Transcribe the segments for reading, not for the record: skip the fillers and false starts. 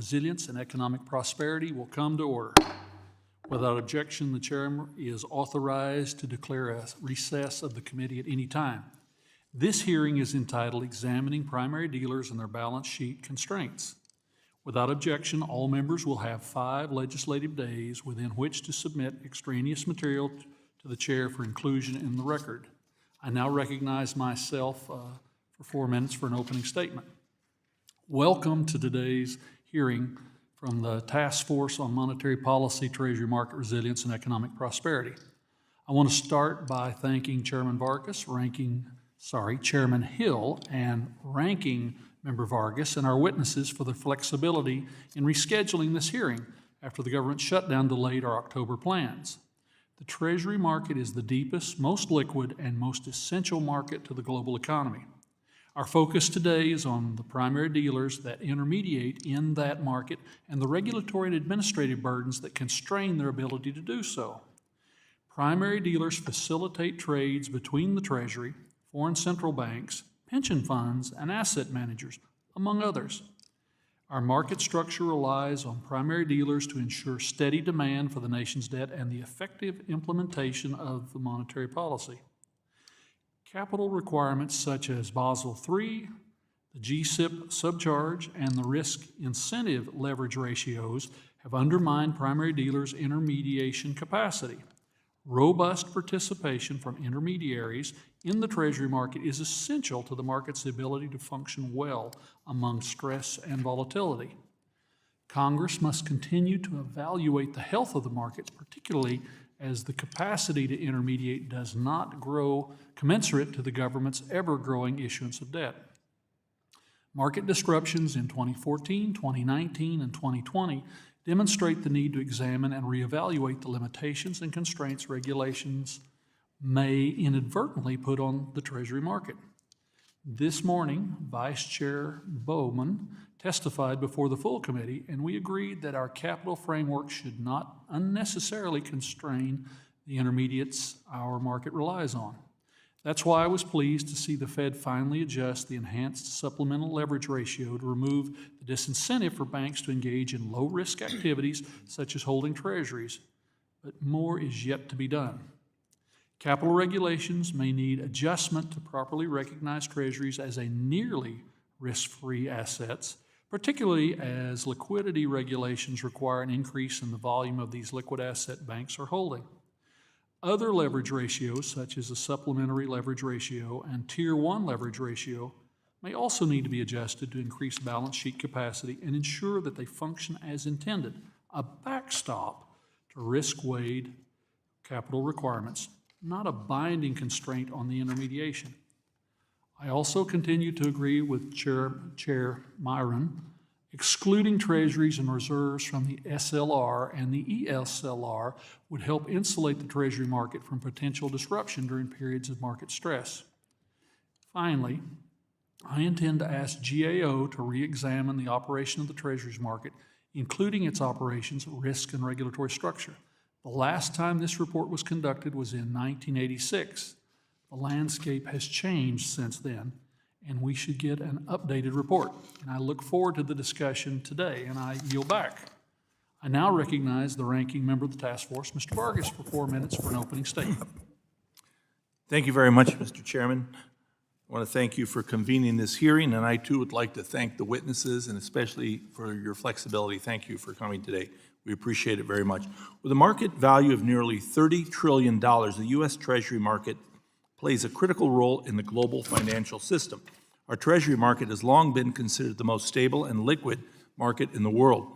Resilience and Economic Prosperity will come to order. Without objection, the chairman is authorized to declare a recess of the committee at any time. This hearing is entitled Examining Primary Dealers and Their Balance Sheet Constraints. Without objection, all members will have 5 legislative days within which to submit extraneous material to the chair for inclusion in the record. I now recognize myself for 4 minutes for an opening statement. Welcome to today's hearing from the Task Force on Monetary Policy, Treasury Market Resilience, and Economic Prosperity. I want to start by thanking Chairman Chairman Hill and Ranking Member Vargas and our witnesses for the flexibility in rescheduling this hearing after the government shutdown delayed our October plans. The Treasury market is the deepest, most liquid, and most essential market to the global economy. Our focus today is on the primary dealers that intermediate in that market and the regulatory and administrative burdens that constrain their ability to do so. Primary dealers facilitate trades between the Treasury, foreign central banks, pension funds, and asset managers, among others. Our market structure relies on primary dealers to ensure steady demand for the nation's debt and the effective implementation of the monetary policy. Capital requirements such as Basel III, the GSIP subcharge, and the risk incentive leverage ratios have undermined primary dealers' intermediation capacity. Robust participation from intermediaries in the Treasury market is essential to the market's ability to function well among stress and volatility. Congress must continue to evaluate the health of the markets, particularly as the capacity to intermediate does not grow commensurate to the government's ever-growing issuance of debt. Market disruptions in 2014, 2019, and 2020 demonstrate the need to examine and reevaluate the limitations and constraints regulations may inadvertently put on the Treasury market. This morning, Vice Chair Bowman testified before the full committee, and we agreed that our capital framework should not unnecessarily constrain the intermediates our market relies on. That's why I was pleased to see the Fed finally adjust the enhanced supplemental leverage ratio to remove the disincentive for banks to engage in low-risk activities such as holding treasuries, but more is yet to be done. Capital regulations may need adjustment to properly recognize treasuries as a nearly risk-free assets, particularly as liquidity regulations require an increase in the volume of these liquid asset banks are holding. Other leverage ratios, such as a supplementary leverage ratio and Tier 1 leverage ratio, may also need to be adjusted to increase balance sheet capacity and ensure that they function as intended, a backstop to risk-weighed capital requirements, not a binding constraint on the intermediation. I also continue to agree with Chair Myron. Excluding treasuries and reserves from the SLR and the ESLR would help insulate the Treasury market from potential disruption during periods of market stress. Finally, I intend to ask GAO to re-examine the operation of the Treasuries market, including its operations, risk, and regulatory structure. The last time this report was conducted was in 1986. The landscape has changed since then, and we should get an updated report. And I look forward to the discussion today, and I yield back. I now recognize the ranking member of the task force, Mr. Vargas, for 4 minutes for an opening statement. Thank you very much, Mr. Chairman. I want to thank you for convening this hearing, and I too would like to thank the witnesses and especially for your flexibility. Thank you for coming today. We appreciate it very much. With a market value of nearly $30 trillion, the U.S. Treasury market plays a critical role in the global financial system. Our Treasury market has long been considered the most stable and liquid market in the world,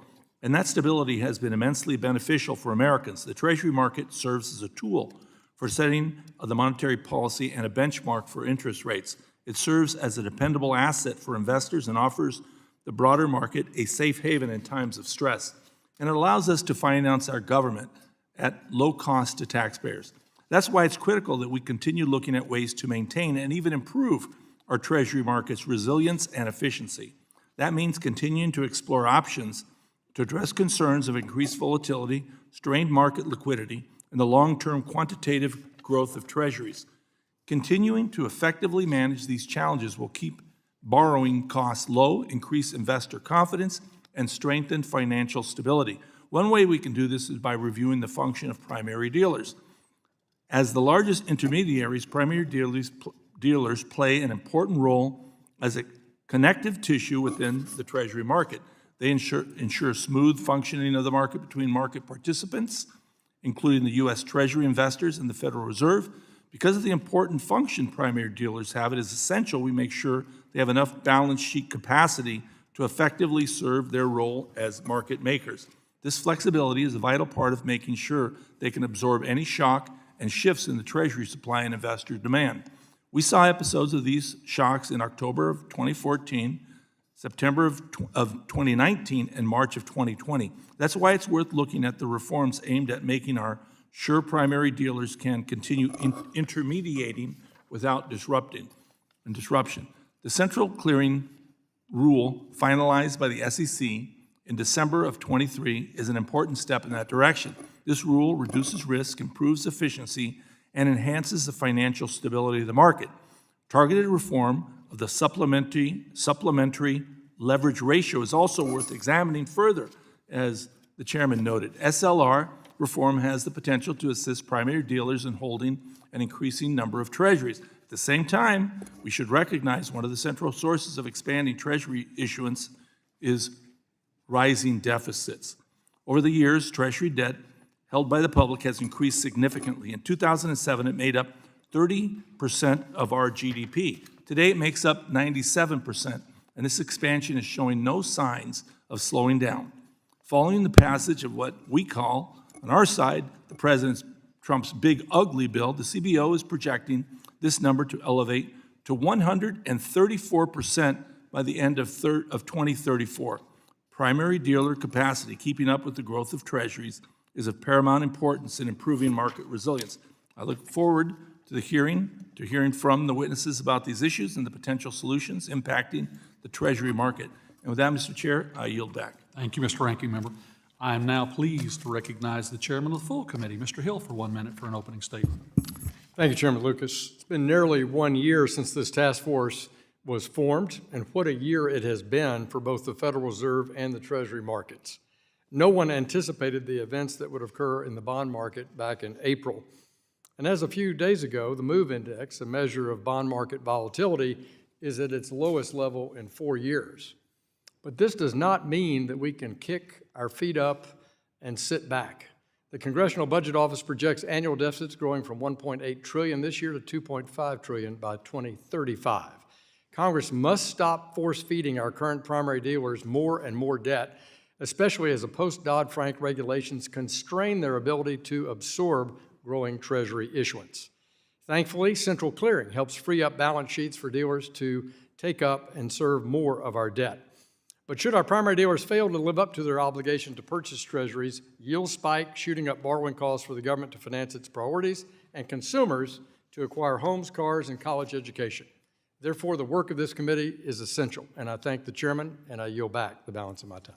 and that stability has been immensely beneficial for Americans. The Treasury market serves as a tool for setting the monetary policy and a benchmark for interest rates. It serves as a dependable asset for investors and offers the broader market a safe haven in times of stress. And it allows us to finance our government at low cost to taxpayers. That's why it's critical that we continue looking at ways to maintain and even improve our Treasury market's resilience and efficiency. That means continuing to explore options to address concerns of increased volatility, strained market liquidity, and the long-term quantitative growth of treasuries. Continuing to effectively manage these challenges will keep borrowing costs low, increase investor confidence, and strengthen financial stability. One way we can do this is by reviewing the function of primary dealers. As the largest intermediaries, primary dealers play an important role as a connective tissue within the Treasury market. They ensure smooth functioning of the market between market participants, including the U.S. Treasury investors and the Federal Reserve. Because of the important function primary dealers have, it is essential we make sure they have enough balance sheet capacity to effectively serve their role as market makers. This flexibility is a vital part of making sure they can absorb any shock and shifts in the Treasury supply and investor demand. We saw episodes of these shocks in October of 2014, September of 2019, and March of 2020. That's why it's worth looking at the reforms aimed at making our sure primary dealers can continue intermediating without disruption. The central clearing rule finalized by the SEC in December of 23 is an important step in that direction. This rule reduces risk, improves efficiency, and enhances the financial stability of the market. Targeted reform of the supplementary leverage ratio is also worth examining further, as the chairman noted. SLR reform has the potential to assist primary dealers in holding an increasing number of treasuries. At the same time, we should recognize one of the central sources of expanding treasury issuance is rising deficits. Over the years, treasury debt held by the public has increased significantly. In 2007, it made up 30% of our GDP. Today, it makes up 97%, and this expansion is showing no signs of slowing down. Following the passage of what we call, on our side, the President Trump's big ugly bill, the CBO is projecting this number to elevate to 134% by the end of 2034. Primary dealer capacity, keeping up with the growth of treasuries, is of paramount importance in improving market resilience. I look forward to hearing from the witnesses about these issues and the potential solutions impacting the Treasury market. And with that, Mr. Chair, I yield back. Thank you, Mr. Ranking Member. I am now pleased to recognize the Chairman of the full committee, Mr. Hill, for 1 minute for an opening statement. Thank you, Chairman Lucas. It's been nearly 1 year since this task force was formed, and what a year it has been for both the Federal Reserve and the Treasury markets. No one anticipated the events that would occur in the bond market back in April. And as a few days ago, the MOVE Index, a measure of bond market volatility, is at its lowest level in 4 years. But this does not mean that we can kick our feet up and sit back. The Congressional Budget Office projects annual deficits growing from $1.8 trillion this year to $2.5 trillion by 2035. Congress must stop force-feeding our current primary dealers more and more debt, especially as the post-Dodd-Frank regulations constrain their ability to absorb growing Treasury issuance. Thankfully, central clearing helps free up balance sheets for dealers to take up and serve more of our debt. But should our primary dealers fail to live up to their obligation to purchase treasuries, yields spike, shooting up borrowing costs for the government to finance its priorities, and consumers to acquire homes, cars, and college education. Therefore, the work of this committee is essential, and I thank the chairman, and I yield back the balance of my time.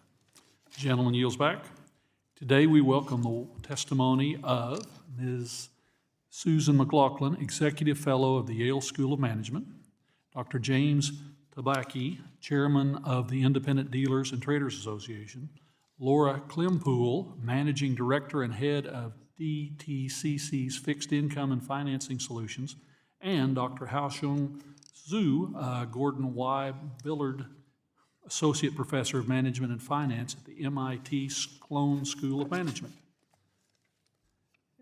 The gentleman yields back. Today, we welcome the testimony of Ms. Susan McLaughlin, Executive Fellow of the Yale School of Management, Dr. James Tabacchi, Chairman of the Independent Dealers and Traders Association, Laura Klimpel, Managing Director and Head of DTCC's Fixed Income and Financing Solutions, and Dr. Haoxiang Zhu, Gordon Y. Billard, Associate Professor of Management and Finance at the MIT Sloan School of Management.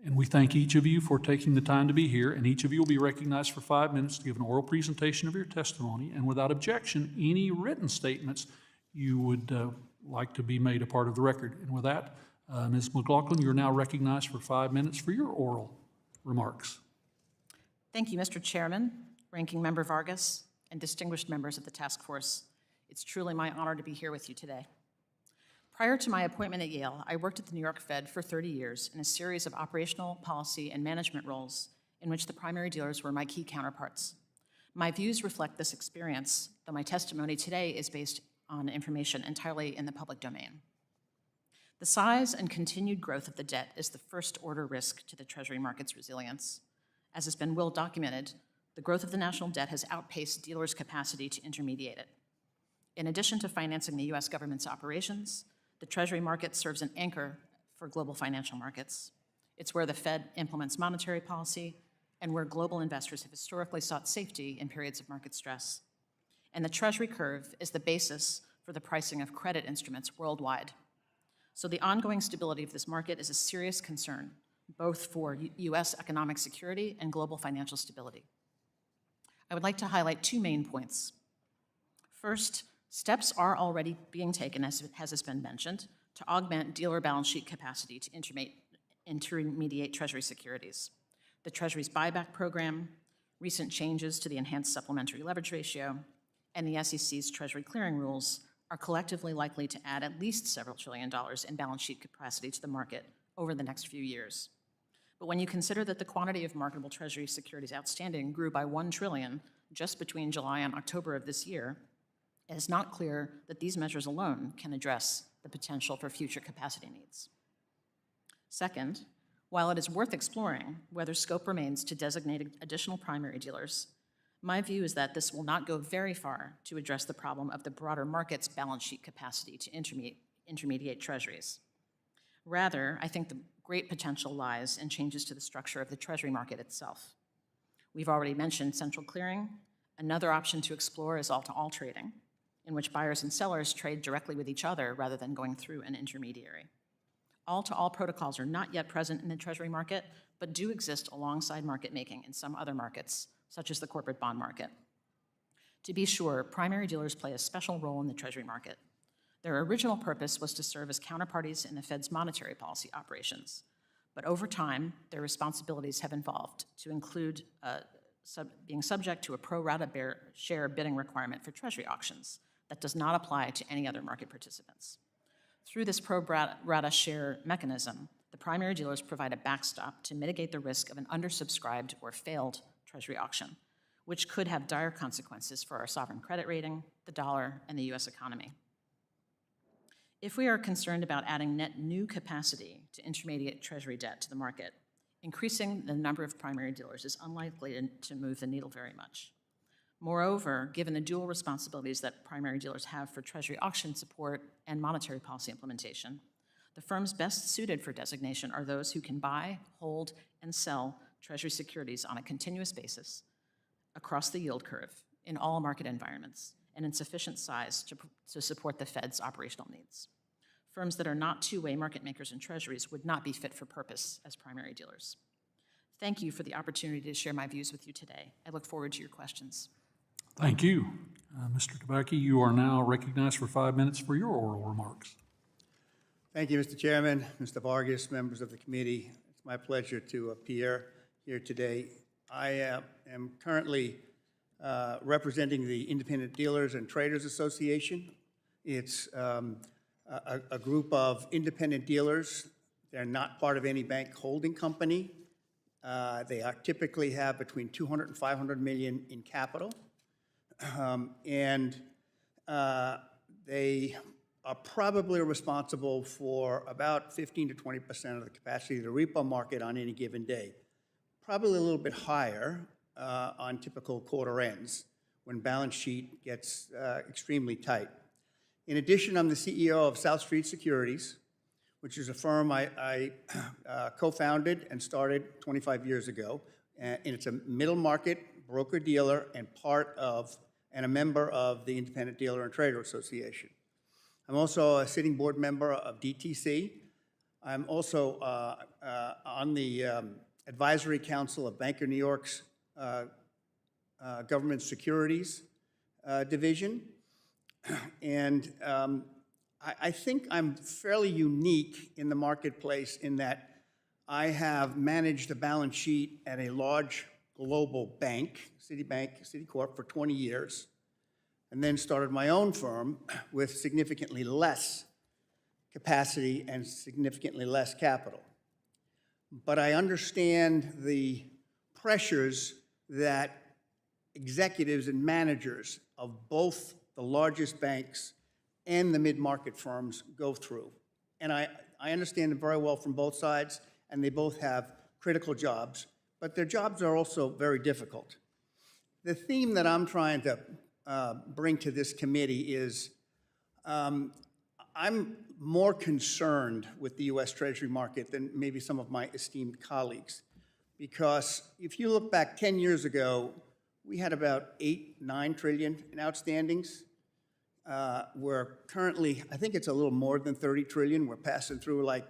And we thank each of you for taking the time to be here, and each of you will be recognized for 5 minutes to give an oral presentation of your testimony, and without objection, any written statements you would like to be made a part of the record. And with that, Ms. McLaughlin, you're now recognized for 5 minutes for your oral remarks. Thank you, Mr. Chairman, Ranking Member Vargas, and distinguished members of the task force. It's truly my honor to be here with you today. Prior to my appointment at Yale, I worked at the New York Fed for 30 years in a series of operational, policy, and management roles in which the primary dealers were my key counterparts. My views reflect this experience, though my testimony today is based on information entirely in the public domain. The size and continued growth of the debt is the first-order risk to the Treasury market's resilience. As has been well documented, the growth of the national debt has outpaced dealers' capacity to intermediate it. In addition to financing the U.S. government's operations, the Treasury market serves an anchor for global financial markets. It's where the Fed implements monetary policy and where global investors have historically sought safety in periods of market stress. And the Treasury curve is the basis for the pricing of credit instruments worldwide. So the ongoing stability of this market is a serious concern, both for U.S. economic security and global financial stability. I would like to highlight two main points. First, steps are already being taken, as has been mentioned, to augment dealer balance sheet capacity to intermediate Treasury securities. The Treasury's buyback program, recent changes to the enhanced supplementary leverage ratio, and the SEC's Treasury clearing rules are collectively likely to add at least several $1 trillion in balance sheet capacity to the market over the next few years. But when you consider that the quantity of marketable Treasury securities outstanding grew by $1 trillion just between July and October of this year, it is not clear that these measures alone can address the potential for future capacity needs. Second, while it is worth exploring whether scope remains to designate additional primary dealers, my view is that this will not go very far to address the problem of the broader market's balance sheet capacity to intermediate Treasuries. Rather, I think the great potential lies in changes to the structure of the Treasury market itself. We've already mentioned central clearing. Another option to explore is all-to-all trading, in which buyers and sellers trade directly with each other rather than going through an intermediary. All-to-all protocols are not yet present in the Treasury market, but do exist alongside market making in some other markets, such as the corporate bond market. To be sure, primary dealers play a special role in the Treasury market. Their original purpose was to serve as counterparties in the Fed's monetary policy operations. But over time, their responsibilities have evolved to include being subject to a pro rata share bidding requirement for Treasury auctions that does not apply to any other market participants. Through this pro rata share mechanism, the primary dealers provide a backstop to mitigate the risk of an undersubscribed or failed Treasury auction, which could have dire consequences for our sovereign credit rating, the dollar, and the U.S. economy. If we are concerned about adding net new capacity to intermediate Treasury debt to the market, increasing the number of primary dealers is unlikely to move the needle very much. Moreover, given the dual responsibilities that primary dealers have for Treasury auction support and monetary policy implementation, the firms best suited for designation are those who can buy, hold, and sell Treasury securities on a continuous basis across the yield curve in all market environments and in sufficient size to support the Fed's operational needs. Firms that are not two-way market makers in Treasuries would not be fit for purpose as primary dealers. Thank you for the opportunity to share my views with you today. I look forward to your questions. Thank you. Mr. Tabacchi, you are now recognized for 5 minutes for your oral remarks. Thank you, Mr. Chairman, Mr. Vargas, members of the committee. It's my pleasure to appear here today. I am currently representing the Independent Dealers and Traders Association. It's a group of independent dealers. They're not part of any bank holding company. They typically have between 200 and 500 million in capital. They are probably responsible for about 15 to 20% of the capacity of the repo market on any given day. Probably a little bit higher on typical quarter ends when balance sheet gets extremely tight. In addition, I'm the CEO of South Street Securities, which is a firm I co-founded and started 25 years ago. And it's a middle market broker-dealer and a member of the Independent Dealer and Trader Association. I'm also a sitting board member of DTCC. I'm also on the Advisory Council of Bank of New York's Government Securities Division. And I think I'm fairly unique in the marketplace in that I have managed a balance sheet at a large global bank, Citicorp, for 20 years, and then started my own firm with significantly less capacity and significantly less capital. But I understand the pressures that executives and managers of both the largest banks and the mid-market firms go through. And I understand them very well from both sides, and they both have critical jobs, but their jobs are also very difficult. The theme that I'm trying to bring to this committee is I'm more concerned with the U.S. Treasury market than maybe some of my esteemed colleagues. Because if you look back 10 years ago, we had about 8-9 trillion in outstandings. We're currently, I think it's a little more than 30 trillion. We're passing through like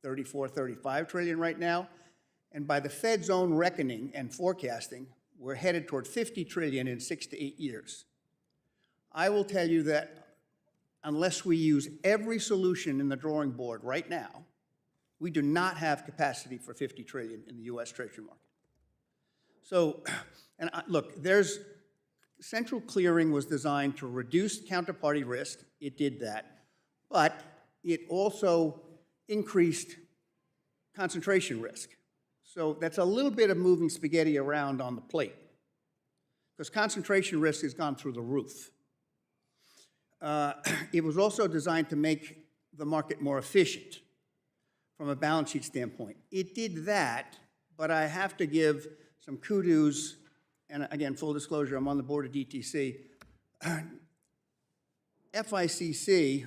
34, 35 trillion right now. And by the Fed's own reckoning and forecasting, we're headed toward 50 trillion in 6 to 8 years. I will tell you that unless we use every solution in the drawing board right now, we do not have capacity for 50 trillion in the U.S. Treasury market. So, look, central clearing was designed to reduce counterparty risk. It did that. But it also increased concentration risk. So that's a little bit of moving spaghetti around on the plate, because concentration risk has gone through the roof. It was also designed to make the market more efficient from a balance sheet standpoint. It did that, but I have to give some kudos, and again, full disclosure, I'm on the board of DTC. FICC,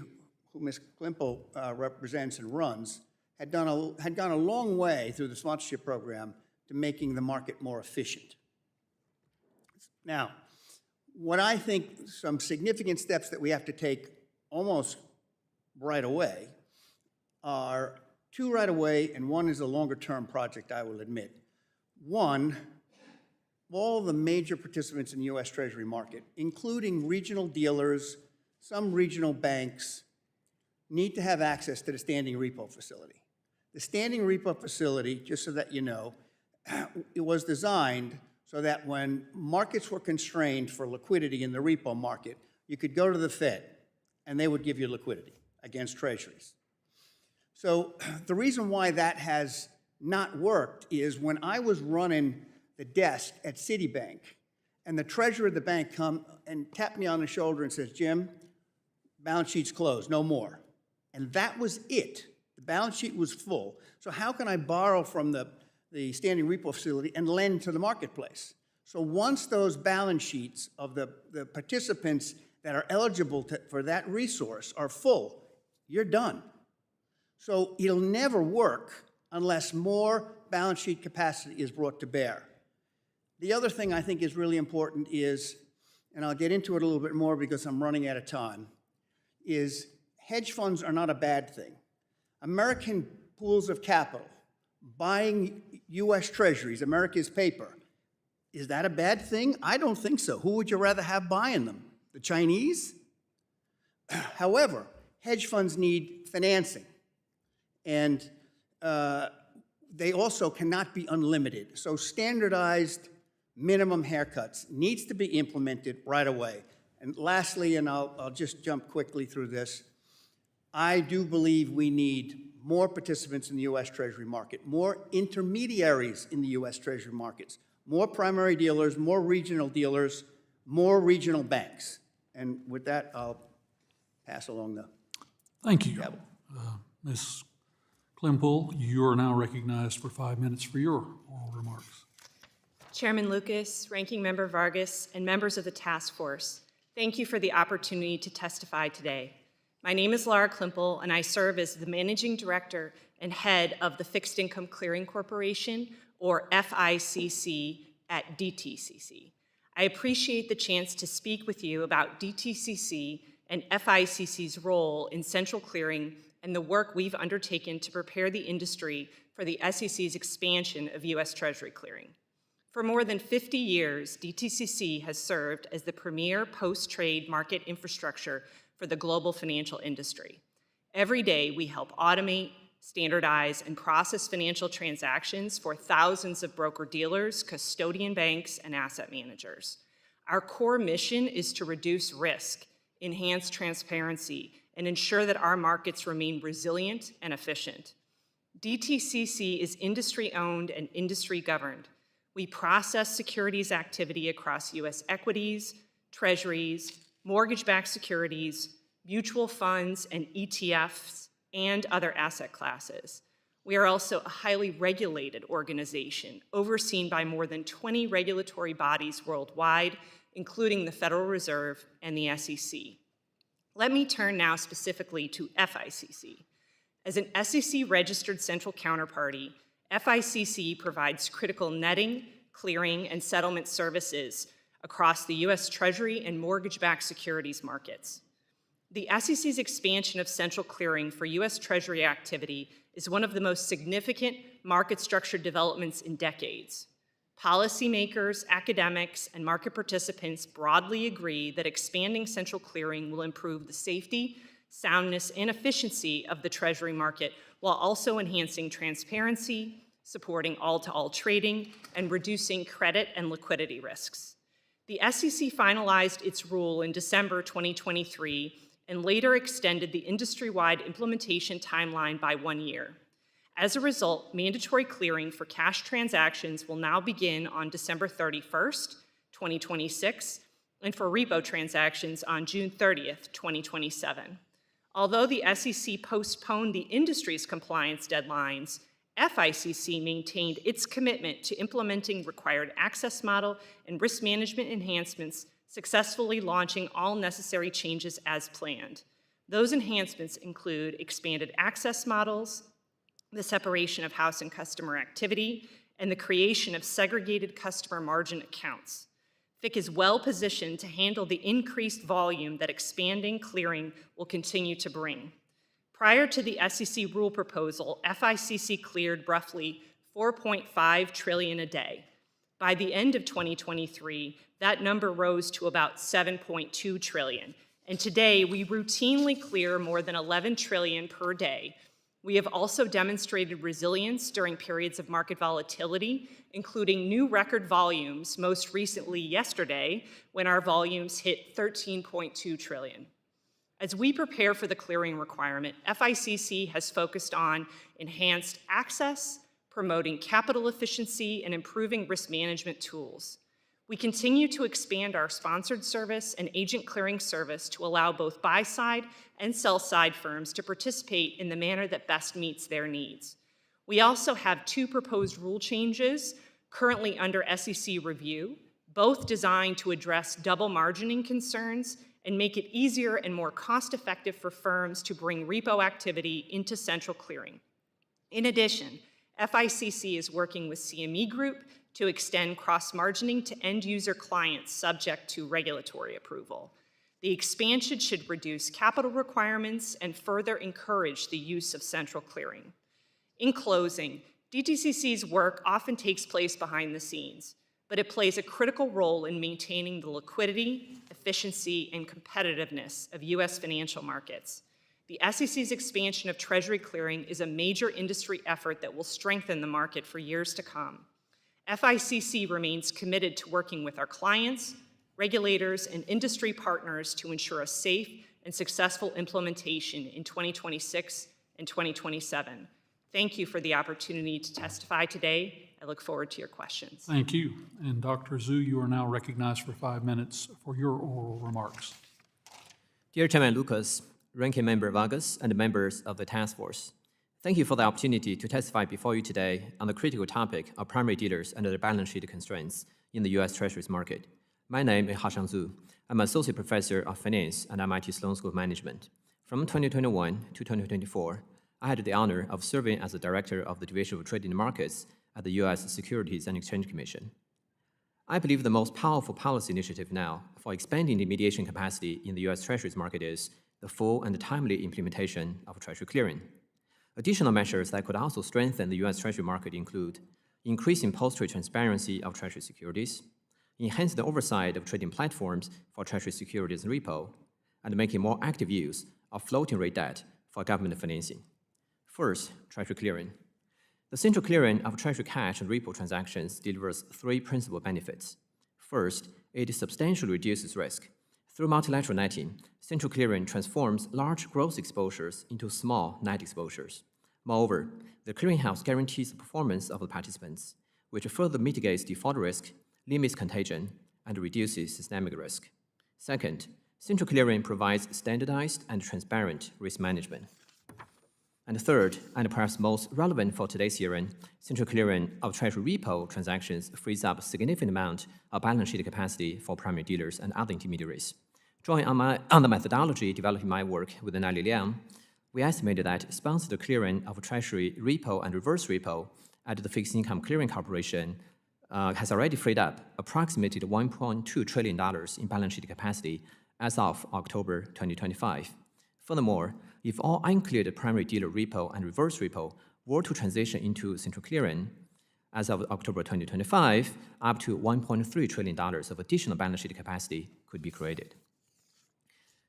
who Ms. Klimpel represents and runs, had gone a long way through the sponsorship program to making the market more efficient. Now, what I think some significant steps that we have to take almost right away are 2 right away, and 1 is a longer-term project, I will admit. 1, all the major participants in the U.S. Treasury market, including regional dealers, some regional banks, need to have access to the standing repo facility. The standing repo facility, just so that you know, it was designed so that when markets were constrained for liquidity in the repo market, you could go to the Fed and they would give you liquidity against treasuries. So the reason why that has not worked is when I was running the desk at Citibank and the treasurer of the bank come and tapped me on the shoulder and says, "Jim, balance sheet's closed, no more." And that was it. The balance sheet was full. So how can I borrow from the standing repo facility and lend to the marketplace? So once those balance sheets of the participants that are eligible for that resource are full, you're done. So it'll never work unless more balance sheet capacity is brought to bear. The other thing I think is really important is, and I'll get into it a little bit more because I'm running out of time, is hedge funds are not a bad thing. American pools of capital buying U.S. Treasuries, America's paper, is that a bad thing? I don't think so. Who would you rather have buying them? The Chinese? However, hedge funds need financing, and they also cannot be unlimited. So standardized minimum haircuts needs to be implemented right away. And lastly, and I'll just jump quickly through this, I do believe we need more participants in the U.S. Treasury market, more intermediaries in the U.S. Treasury markets, more primary dealers, more regional banks. And with that, I'll pass along the Thank you. gavel. Ms. Klimpel, you are now recognized for 5 minutes for your oral remarks. Chairman Lucas, Ranking Member Vargas, and members of the task force, thank you for the opportunity to testify today. My name is Laura Klimpel, and I serve as the Managing Director and Head of the Fixed Income Clearing Corporation, or FICC, at DTCC. I appreciate the chance to speak with you about DTCC and FICC's role in central clearing and the work we've undertaken to prepare the industry for the SEC's expansion of U.S. Treasury clearing. For more than 50 years, DTCC has served as the premier post-trade market infrastructure for the global financial industry. Every day, we help automate, standardize, and process financial transactions for thousands of broker-dealers, custodian banks, and asset managers. Our core mission is to reduce risk, enhance transparency, and ensure that our markets remain resilient and efficient. DTCC is industry-owned and industry-governed. We process securities activity across U.S. equities, treasuries, mortgage-backed securities, mutual funds, and ETFs, and other asset classes. We are also a highly regulated organization, overseen by more than 20 regulatory bodies worldwide, including the Federal Reserve and the SEC. Let me turn now specifically to FICC. As an SEC-registered central counterparty, FICC provides critical netting, clearing, and settlement services across the U.S. Treasury and mortgage-backed securities markets. The SEC's expansion of central clearing for U.S. Treasury activity is one of the most significant market-structured developments in decades. Policymakers, academics, and market participants broadly agree that expanding central clearing will improve the safety, soundness, and efficiency of the Treasury market while also enhancing transparency, supporting all-to-all trading, and reducing credit and liquidity risks. The SEC finalized its rule in December 2023 and later extended the industry-wide implementation timeline by 1 year. As a result, mandatory clearing for cash transactions will now begin on December 31st, 2026, and for repo transactions on June 30th, 2027. Although the SEC postponed the industry's compliance deadlines, FICC maintained its commitment to implementing required access model and risk management enhancements, successfully launching all necessary changes as planned. Those enhancements include expanded access models, the separation of house and customer activity, and the creation of segregated customer margin accounts. FIC is well positioned to handle the increased volume that expanding clearing will continue to bring. Prior to the SEC rule proposal, FICC cleared roughly $4.5 trillion a day. By the end of 2023, that number rose to about $7.2 trillion. And today, we routinely clear more than $11 trillion per day. We have also demonstrated resilience during periods of market volatility, including new record volumes, most recently yesterday, when our volumes hit $13.2 trillion. As we prepare for the clearing requirement, FICC has focused on enhanced access, promoting capital efficiency, and improving risk management tools. We continue to expand our sponsored service and agent clearing service to allow both buy-side and sell-side firms to participate in the manner that best meets their needs. We also have 2 proposed rule changes currently under SEC review, both designed to address double margining concerns and make it easier and more cost-effective for firms to bring repo activity into central clearing. In addition, FICC is working with CME Group to extend cross-margining to end-user clients subject to regulatory approval. The expansion should reduce capital requirements and further encourage the use of central clearing. In closing, DTCC's work often takes place behind the scenes, but it plays a critical role in maintaining the liquidity, efficiency, and competitiveness of U.S. financial markets. The SEC's expansion of Treasury clearing is a major industry effort that will strengthen the market for years to come. FICC remains committed to working with our clients, regulators, and industry partners to ensure a safe and successful implementation in 2026 and 2027. Thank you for the opportunity to testify today. I look forward to your questions. Thank you. And Dr. Zhu, you are now recognized for 5 minutes for your oral remarks. Dear Chairman Lucas, Ranking Member Vargas, and members of the task force, thank you for the opportunity to testify before you today on the critical topic of primary dealers under the balance sheet constraints in the U.S. Treasuries market. My name is Haoxiang Zhu. I'm Associate Professor of Finance at MIT Sloan School of Management. From 2021 to 2024, I had the honor of serving as the Director of the Division of Trading Markets at the U.S. Securities and Exchange Commission. I believe the most powerful policy initiative now for expanding the mediation capacity in the U.S. Treasuries market is the full and timely implementation of Treasury clearing. Additional measures that could also strengthen the U.S. Treasury market include increasing post-trade transparency of Treasury securities, enhance the oversight of trading platforms for Treasury securities and repo, and making more active use of floating rate debt for government financing. First, Treasury clearing. The central clearing of Treasury cash and repo transactions delivers 3 principal benefits. First, it substantially reduces risk. Through multilateral netting, central clearing transforms large gross exposures into small net exposures. Moreover, the clearinghouse guarantees the performance of the participants, which further mitigates default risk, limits contagion, and reduces systemic risk. Second, central clearing provides standardized and transparent risk management. And third, and perhaps most relevant for today's hearing, central clearing of Treasury repo transactions frees up a significant amount of balance sheet capacity for primary dealers and other intermediaries. Drawing on the methodology developed in my work with Nelly Liang, we estimated that sponsored clearing of Treasury repo and reverse repo at the Fixed Income Clearing Corporation has already freed up approximately $1.2 trillion in balance sheet capacity as of October 2025. Furthermore, if all uncleared primary dealer repo and reverse repo were to transition into central clearing, as of October 2025, up to $1.3 trillion of additional balance sheet capacity could be created.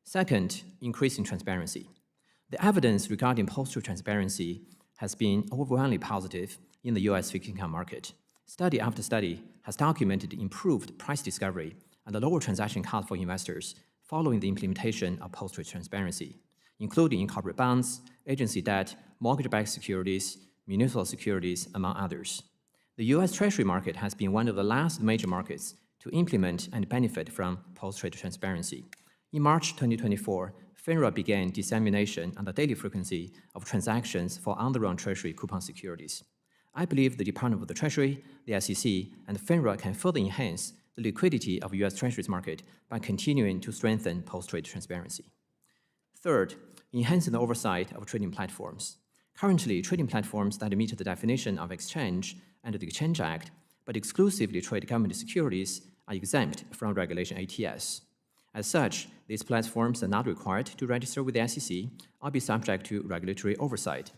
Second, increasing transparency. The evidence regarding post-trade transparency has been overwhelmingly positive in the U.S. fixed income market. Study after study has documented improved price discovery and a lower transaction cost for investors following the implementation of post-trade transparency, including in corporate bonds, agency debt, mortgage-backed securities, municipal securities, among others. The U.S. Treasury market has been one of the last major markets to implement and benefit from post-trade transparency. In March 2024, FINRA began dissemination on the daily frequency of transactions for on-the-run Treasury coupon securities. I believe the Department of the Treasury, the SEC, and FINRA can further enhance the liquidity of U.S. Treasuries market by continuing to strengthen post-trade transparency. Third, enhancing the oversight of trading platforms. Currently, trading platforms that meet the definition of exchange under the Exchange Act, but exclusively trade government securities, are exempt from Regulation ATS. As such, these platforms are not required to register with the SEC or be subject to regulatory oversight.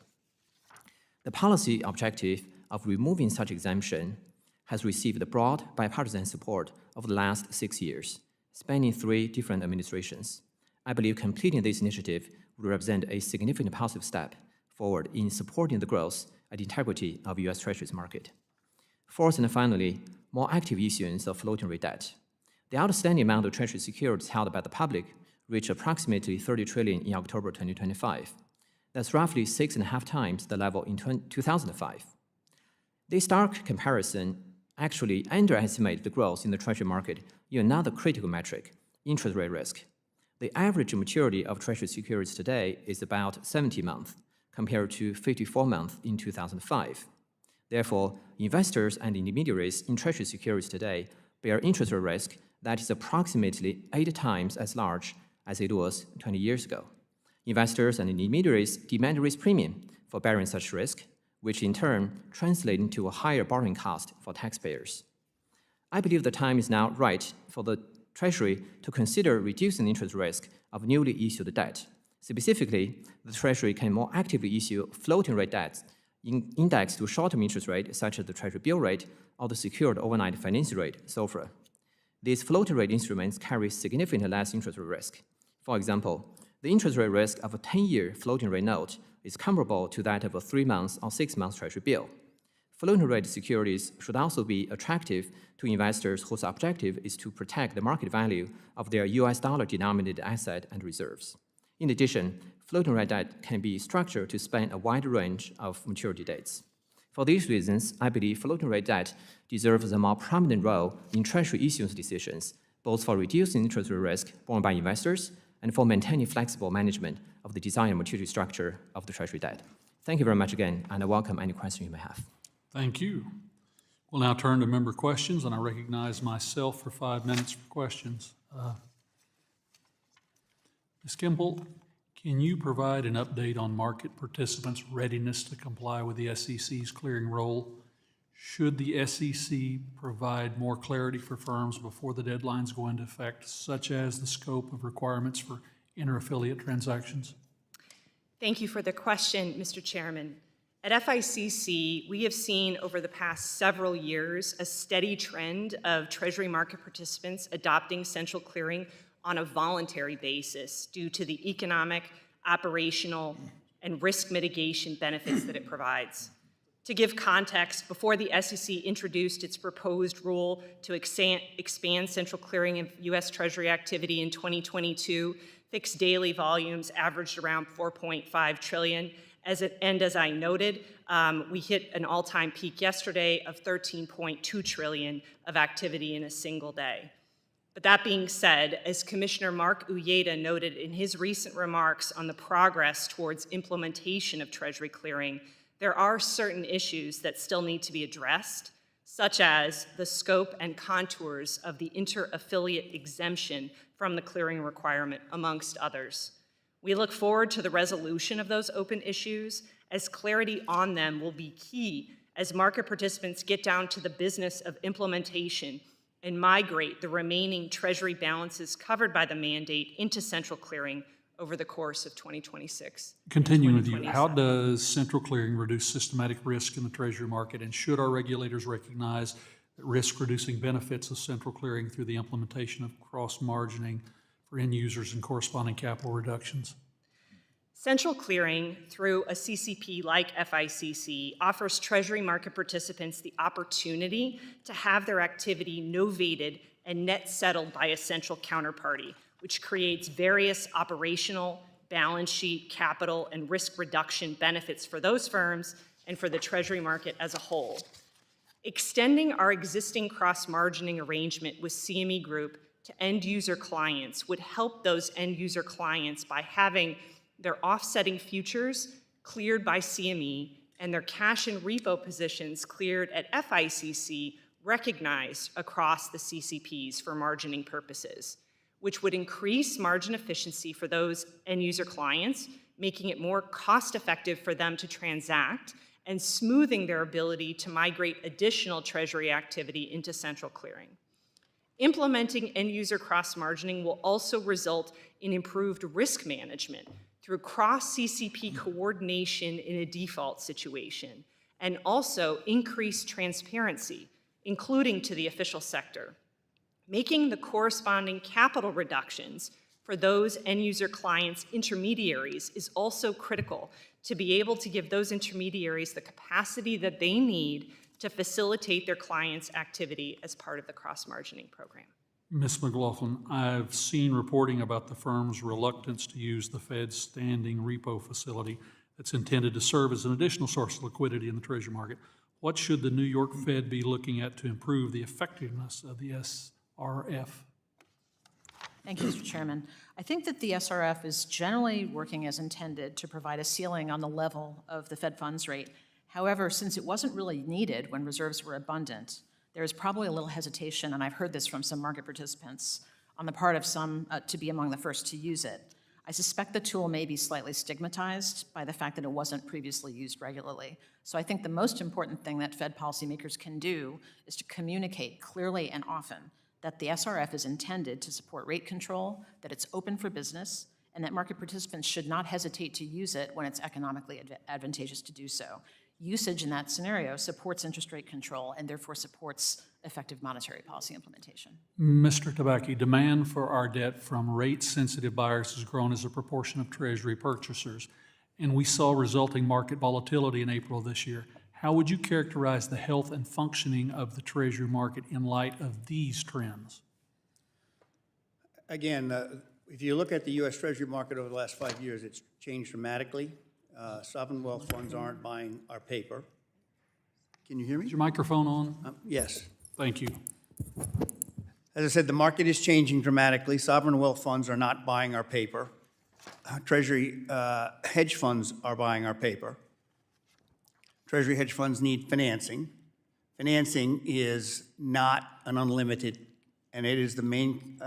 The policy objective of removing such exemption has received broad bipartisan support over the last 6 years, spanning 3 different administrations. I believe completing this initiative would represent a significant positive step forward in supporting the growth and integrity of U.S. Treasuries market. Fourth and finally, more active issuance of floating rate debt. The outstanding amount of Treasury securities held by the public reached approximately $30 trillion in October 2025. That's roughly 6.5 times the level in 2005. This stark comparison actually underestimates the growth in the Treasury market in another critical metric, interest rate risk. The average maturity of Treasury securities today is about 70 months, compared to 54 months in 2005. Therefore, investors and intermediaries in Treasury securities today bear interest rate risk that is approximately 8 times as large as it was 20 years ago. Investors and intermediaries demand a risk premium for bearing such risk, which in turn translates into a higher borrowing cost for taxpayers. I believe the time is now right for the Treasury to consider reducing the interest risk of newly issued debt. Specifically, the Treasury can more actively issue floating rate debts indexed to short-term interest rate, such as the Treasury bill rate or the secured overnight financing rate, SOFR. These floating rate instruments carry significantly less interest rate risk. For example, the interest rate risk of a 10-year floating rate note is comparable to that of a 3-month or 6-month Treasury bill. Floating rate securities should also be attractive to investors whose objective is to protect the market value of their US dollar-denominated asset and reserves. In addition, floating rate debt can be structured to span a wide range of maturity dates. For these reasons, I believe floating rate debt deserves a more prominent role in Treasury issuance decisions, both for reducing interest rate risk borne by investors and for maintaining flexible management of the desired maturity structure of the Treasury debt. Thank you very much again, and I welcome any questions you may have. Thank you. We'll now turn to member questions, and I recognize myself for 5 minutes for questions. Ms. Klimpel, can you provide an update on market participants' readiness to comply with the SEC's clearing role? Should the SEC provide more clarity for firms before the deadlines go into effect, such as the scope of requirements for inter-affiliate transactions? Thank you for the question, Mr. Chairman. At FICC, we have seen over the past several years a steady trend of Treasury market participants adopting central clearing on a voluntary basis due to the economic, operational, and risk mitigation benefits that it provides. To give context, before the SEC introduced its proposed rule to expand central clearing of U.S. Treasury activity in 2022, fixed daily volumes averaged around 4.5 trillion. As I noted, we hit an all-time peak yesterday of 13.2 trillion of activity in a single day. But that being said, as Commissioner Mark Uyeda noted in his recent remarks on the progress towards implementation of Treasury clearing, there are certain issues that still need to be addressed, such as the scope and contours of the inter-affiliate exemption from the clearing requirement, amongst others. We look forward to the resolution of those open issues, as clarity on them will be key as market participants get down to the business of implementation and migrate the remaining Treasury balances covered by the mandate into central clearing over the course of 2026. Continuing with you, how does central clearing reduce systematic risk in the Treasury market, and should our regulators recognize that risk-reducing benefits of central clearing through the implementation of cross-margining for end users and corresponding capital reductions? Central clearing through a CCP like FICC offers Treasury market participants the opportunity to have their activity novated and net settled by a central counterparty, which creates various operational, balance sheet, capital, and risk reduction benefits for those firms and for the Treasury market as a whole. Extending our existing cross-margining arrangement with CME Group to end-user clients would help those end-user clients by having their offsetting futures cleared by CME and their cash and repo positions cleared at FICC recognized across the CCPs for margining purposes, which would increase margin efficiency for those end-user clients, making it more cost-effective for them to transact and smoothing their ability to migrate additional Treasury activity into central clearing. Implementing end-user cross-margining will also result in improved risk management through cross-CCP coordination in a default situation, and also increased transparency, including to the official sector. Making the corresponding capital reductions for those end-user clients' intermediaries is also critical to be able to give those intermediaries the capacity that they need to facilitate their clients' activity as part of the cross-margining program. Ms. McLaughlin, I've seen reporting about the firm's reluctance to use the Fed's standing repo facility that's intended to serve as an additional source of liquidity in the Treasury market. What should the New York Fed be looking at to improve the effectiveness of the SRF? Thank you, Mr. Chairman. I think that the SRF is generally working as intended to provide a ceiling on the level of the Fed funds rate. However, since it wasn't really needed when reserves were abundant, there is probably a little hesitation, and I've heard this from some market participants, on the part of some to be among the first to use it. I suspect the tool may be slightly stigmatized by the fact that it wasn't previously used regularly. So I think the most important thing that Fed policymakers can do is to communicate clearly and often that the SRF is intended to support rate control, that it's open for business, and that market participants should not hesitate to use it when it's economically advantageous to do so. Usage in that scenario supports interest rate control and therefore supports effective monetary policy implementation. Mr. Tabacchi, demand for our debt from rate-sensitive buyers has grown as a proportion of Treasury purchasers, and we saw resulting market volatility in April of this year. How would you characterize the health and functioning of the Treasury market in light of these trends? Again, if you look at the U.S. Treasury market over the last 5 years, it's changed dramatically. Sovereign wealth funds aren't buying our paper. Can you hear me? Is your microphone on? Yes. Thank you. As I said, the market is changing dramatically. Sovereign wealth funds are not buying our paper. Treasury hedge funds are buying our paper. Treasury hedge funds need financing. Financing is not an unlimited, and it is the main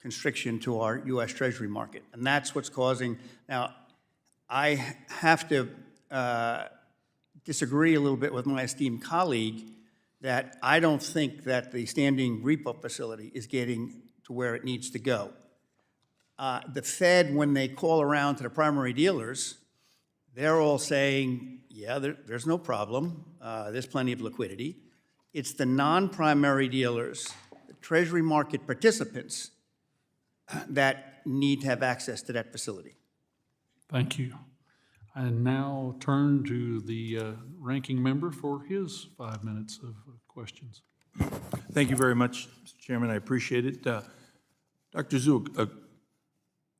constriction to our U.S. Treasury market. And that's what's causing, now, I have to disagree a little bit with my esteemed colleague that I don't think that the standing repo facility is getting to where it needs to go. The Fed, when they call around to the primary dealers, they're all saying, yeah, there's no problem. There's plenty of liquidity. It's the non-primary dealers, the Treasury market participants, that need to have access to that facility. Thank you. I now turn to the ranking member for his 5 minutes of questions. Thank you very much, Mr. Chairman. I appreciate it. Dr. Zhu, a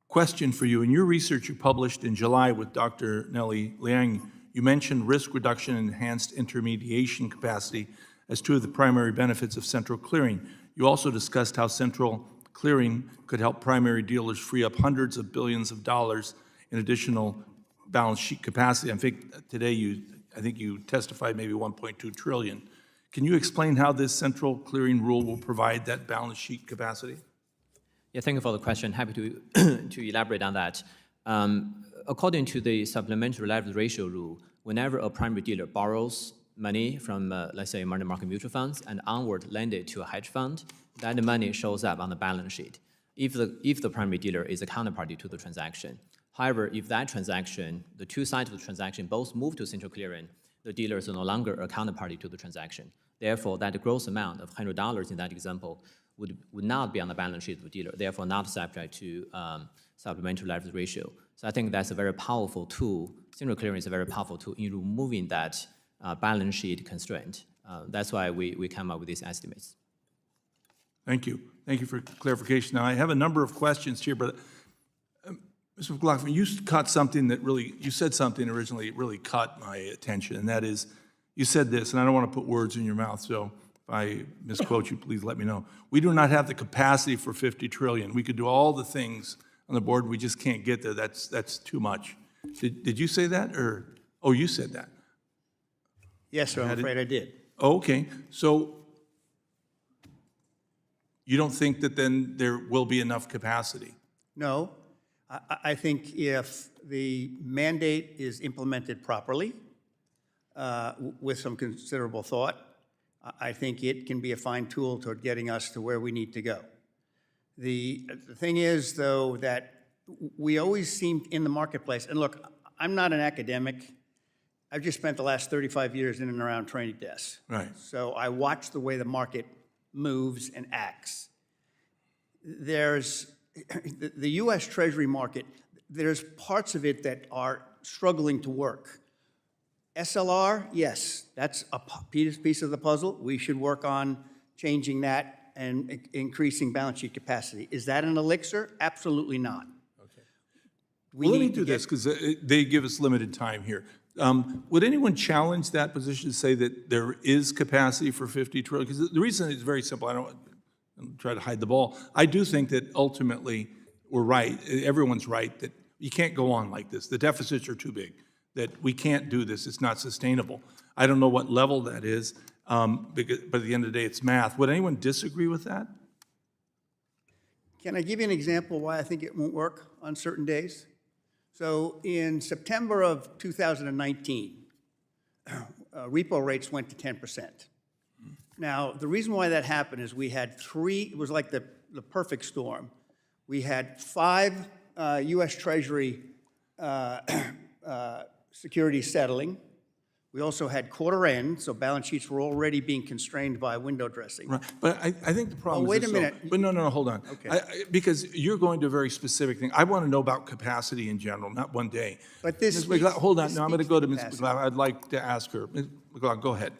question for you. In your research you published in July with Dr. Nellie Liang, you mentioned risk reduction and enhanced intermediation capacity as two of the primary benefits of central clearing. You also discussed how central clearing could help primary dealers free up hundreds of billions of dollars in additional balance sheet capacity. I think today I think you testified maybe 1.2 trillion. Can you explain how this central clearing rule will provide that balance sheet capacity? Yeah, thank you for the question. Happy to, to elaborate on that. According to the supplementary leverage ratio rule, whenever a primary dealer borrows money from, let's say, money market mutual funds and onward lend it to a hedge fund, that money shows up on the balance sheet if the primary dealer is a counterparty to the transaction. However, if that transaction, the two sides of the transaction both move to central clearing, the dealer is no longer a counterparty to the transaction. Therefore, that gross amount of $100 in that example would not be on the balance sheet of the dealer, therefore not subject to supplementary leverage ratio. So I think that's a very powerful tool. Central clearing is a very powerful tool in removing that balance sheet constraint. That's why we come up with these estimates. Thank you. Thank you for clarification. Now, I have a number of questions here, but Mr. McLaughlin, you caught something that really, you said something originally that really caught my attention, and that is, you said this, and I don't want to put words in your mouth, so if I misquote you, please let me know. We do not have the capacity for 50 trillion. We could do all the things on the board, we just can't get there. That's too much. Did you say that, or, oh, you said that? Yes, sir, I'm afraid I did. Oh, okay, so you don't think that then there will be enough capacity? No, I think if the mandate is implemented properly, with some considerable thought, I think it can be a fine tool toward getting us to where we need to go. The thing is, though, that we always seem in the marketplace, and look, I'm not an academic. I've just spent the last 35 years in and around trading desks. Right. So I watch the way the market moves and acts. There's the U.S. Treasury market, there's parts of it that are struggling to work. SLR, yes, that's a piece of the puzzle. We should work on changing that and increasing balance sheet capacity. Is that an elixir? Absolutely not. Okay. Well, let me do get- this, because they give us limited time here. Would anyone challenge that position to say that there is capacity for 50 trillion? Because the reason is very simple. I don't try to hide the ball. I do think that ultimately we're right. Everyone's right that you can't go on like this. The deficits are too big, that we can't do this. It's not sustainable. I don't know what level that is, but at the end of the day, it's math. Would anyone disagree with that? Can I give you an example why I think it won't work on certain days? So in September of 2019, repo rates went to 10%. Now, the reason why that happened is we had it was like the perfect storm. We had 5 U.S. Treasury securities settling. We also had quarter end, so balance sheets were already being constrained by window dressing. Right. But I think the problem is wait this, a minute. though. But no, hold on. Okay. Because you're going to a very specific thing. I want to know about capacity in general, not one day. But this Ms. speaks- McLaughlin, hold on. this Now, I'm going to speaks go to to Ms. capacity. McLaughlin. I'd like to ask her. Ms. McLaughlin, go ahead.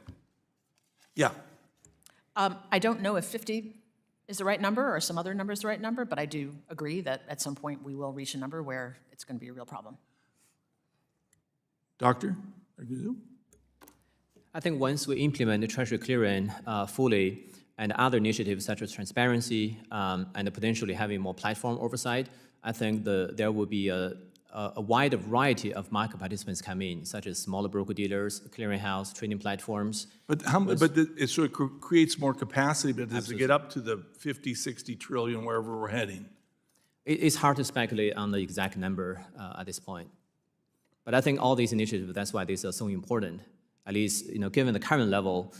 Yeah. I don't know if 50 is the right number or some other number is the right number, but I do agree that at some point we will reach a number where it's going to be a real problem. Doctor? Arguzu? I think once we implement the Treasury clearing fully and other initiatives such as transparency and potentially having more platform oversight, I think there will be a wide variety of market participants come in, such as smaller broker-dealers, clearinghouse, trading platforms. But so it creates more capacity, but does it get up to the 50, 60 trillion, wherever we're heading? It's hard to speculate on the exact number at this point. But I think all these initiatives, that's why these are so important. At least, given the current level,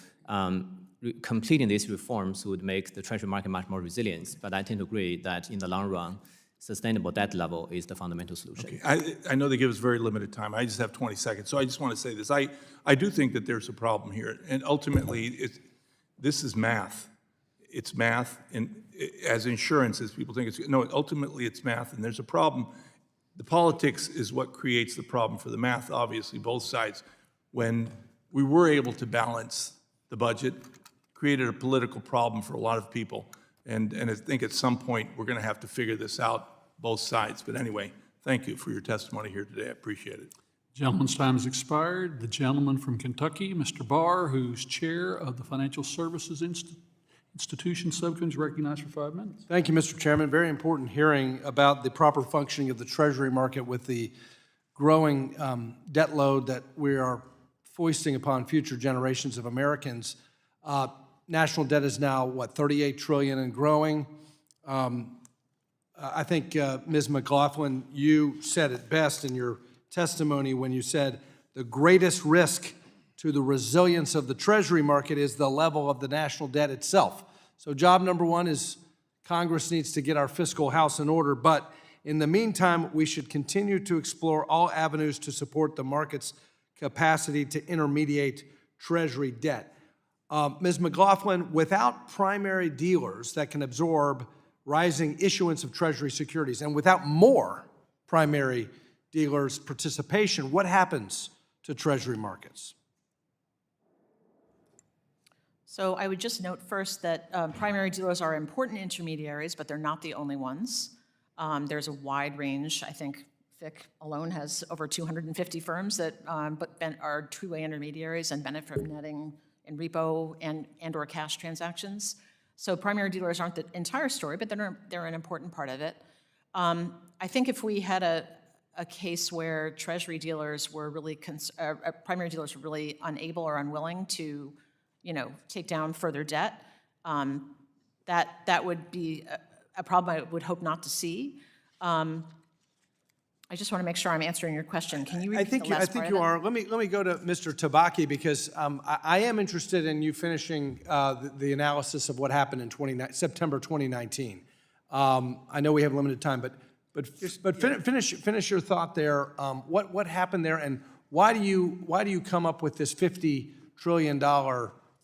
completing these reforms would make the Treasury market much more resilient. But I tend to agree that in the long run, sustainable debt level is the fundamental solution. Okay. I know they give us very limited time. I just have 20 seconds. So I just want to say this. I do think that there's a problem here. And ultimately, this is math. It's math. And as insurance, as people think it's, no, ultimately it's math. And there's a problem. The politics is what creates the problem for the math, obviously, both sides. When we were able to balance the budget, created a political problem for a lot of people. And I think at some point, we're going to have to figure this out, both sides. But anyway, thank you for your testimony here today. I appreciate it. Gentleman's time has expired. The gentleman from Kentucky, Mr. Barr, who's chair of the Financial Services Institution Subcommittee is recognized for 5 minutes. Thank you, Mr. Chairman. Very important hearing about the proper functioning of the Treasury market with the growing debt load that we are foisting upon future generations of Americans. National debt is now, what, $38 trillion and growing. I think, Ms. McLaughlin, you said it best in your testimony when you said the greatest risk to the resilience of the Treasury market is the level of the national debt itself. So job number one is Congress needs to get our fiscal house in order, but in the meantime, we should continue to explore all avenues to support the market's capacity to intermediate Treasury debt. Ms. McLaughlin, without primary dealers that can absorb rising issuance of Treasury securities, and without more primary dealers' participation, what happens to Treasury markets? So I would just note first that primary dealers are important intermediaries, but they're not the only ones. There's a wide range. I think FIC alone has over 250 firms that are two-way intermediaries and benefit from netting in repo and or cash transactions. So primary dealers aren't the entire story, but they're an important part of it. I think if we had a case where Treasury dealers were really, primary dealers were really unable or unwilling to, take down further debt, that would be a problem I would hope not to see. I just want to make sure I'm answering your question. Can you repeat the last part? I think you are. Let me go to Mr. Tabacchi because I am interested in you finishing the analysis of what happened in September 2019. I know we have limited time, but finish your thought there. What happened there, and why do you come up with this $50 trillion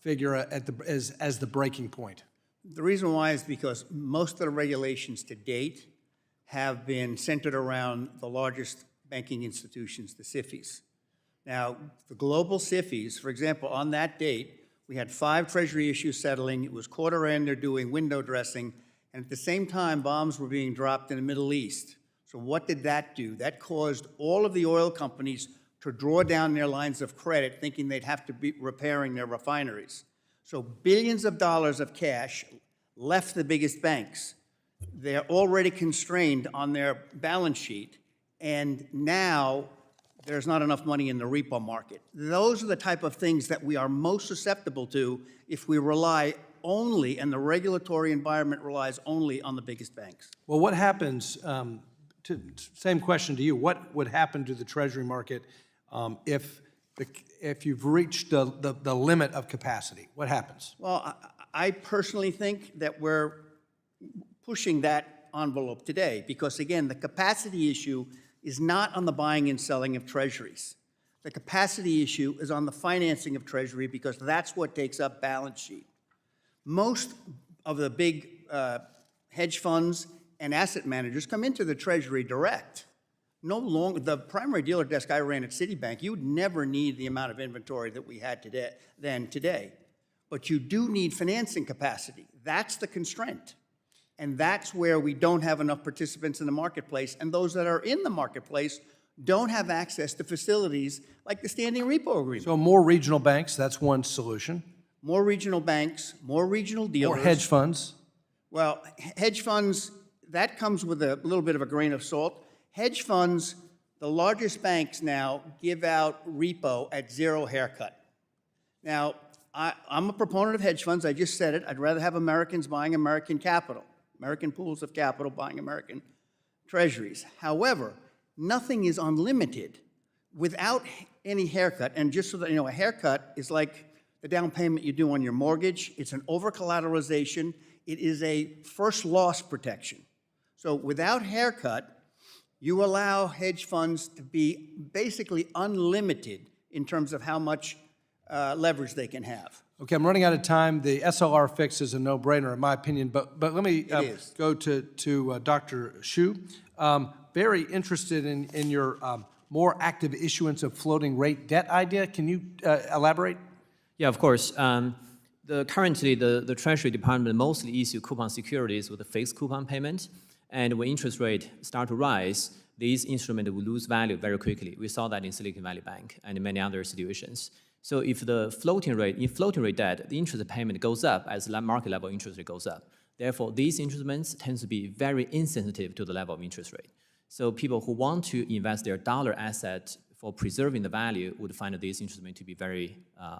figure as the breaking point? The reason why is because most of the regulations to date have been centered around the largest banking institutions, the SIFIs. Now, the global SIFIs, for example, on that date, we had 5 Treasury issues settling. It was quarter end, they're doing window dressing, and at the same time, bombs were being dropped in the Middle East. So what did that do? That caused all of the oil companies to draw down their lines of credit, thinking they'd have to be repairing their refineries. So billions of dollars of cash left the biggest banks. They're already constrained on their balance sheet, and now there's not enough money in the repo market. Those are the type of things that we are most susceptible to if we rely only, and the regulatory environment relies only on the biggest banks. Well, what happens, same question to you, what would happen to the Treasury market if you've reached the limit of capacity? What happens? Well, I personally think that we're pushing that envelope today because, again, the capacity issue is not on the buying and selling of treasuries. The capacity issue is on the financing of Treasury because that's what takes up balance sheet. Most of the big hedge funds and asset managers come into the Treasury direct. No longer, the primary dealer desk I ran at Citibank, you would never need the amount of inventory that we had today. But you do need financing capacity. That's the constraint. And that's where we don't have enough participants in the marketplace, and those that are in the marketplace don't have access to facilities like the standing repo agreement. So more regional banks, that's one solution. More regional banks, more regional dealers. More hedge funds. Well, hedge funds, that comes with a little bit of a grain of salt. Hedge funds, the largest banks now give out repo at 0 haircut. Now, I'm a proponent of hedge funds. I just said it. I'd rather have Americans buying American capital, American pools of capital buying American treasuries. However, nothing is unlimited without any haircut. And just so that you know, a haircut is like the down payment you do on your mortgage. It's an over-collateralization. It is a first loss protection. So without haircut, you allow hedge funds to be basically unlimited in terms of how much leverage they can have. Okay, I'm running out of time. The SLR fix is a no-brainer, in my opinion, but let me go to Dr. Hsu. Very interested in your more active issuance of floating rate debt idea. Can you elaborate? Yeah, of course. Currently, the Treasury Department mostly issue coupon securities with a fixed coupon payment. And when interest rates start to rise, these instruments will lose value very quickly. We saw that in Silicon Valley Bank and many other situations. So if the floating rate debt, the interest payment goes up as the market level interest rate goes up. Therefore, these instruments tend to be very insensitive to the level of interest rate. So people who want to invest their dollar asset for preserving the value would find these instruments to be very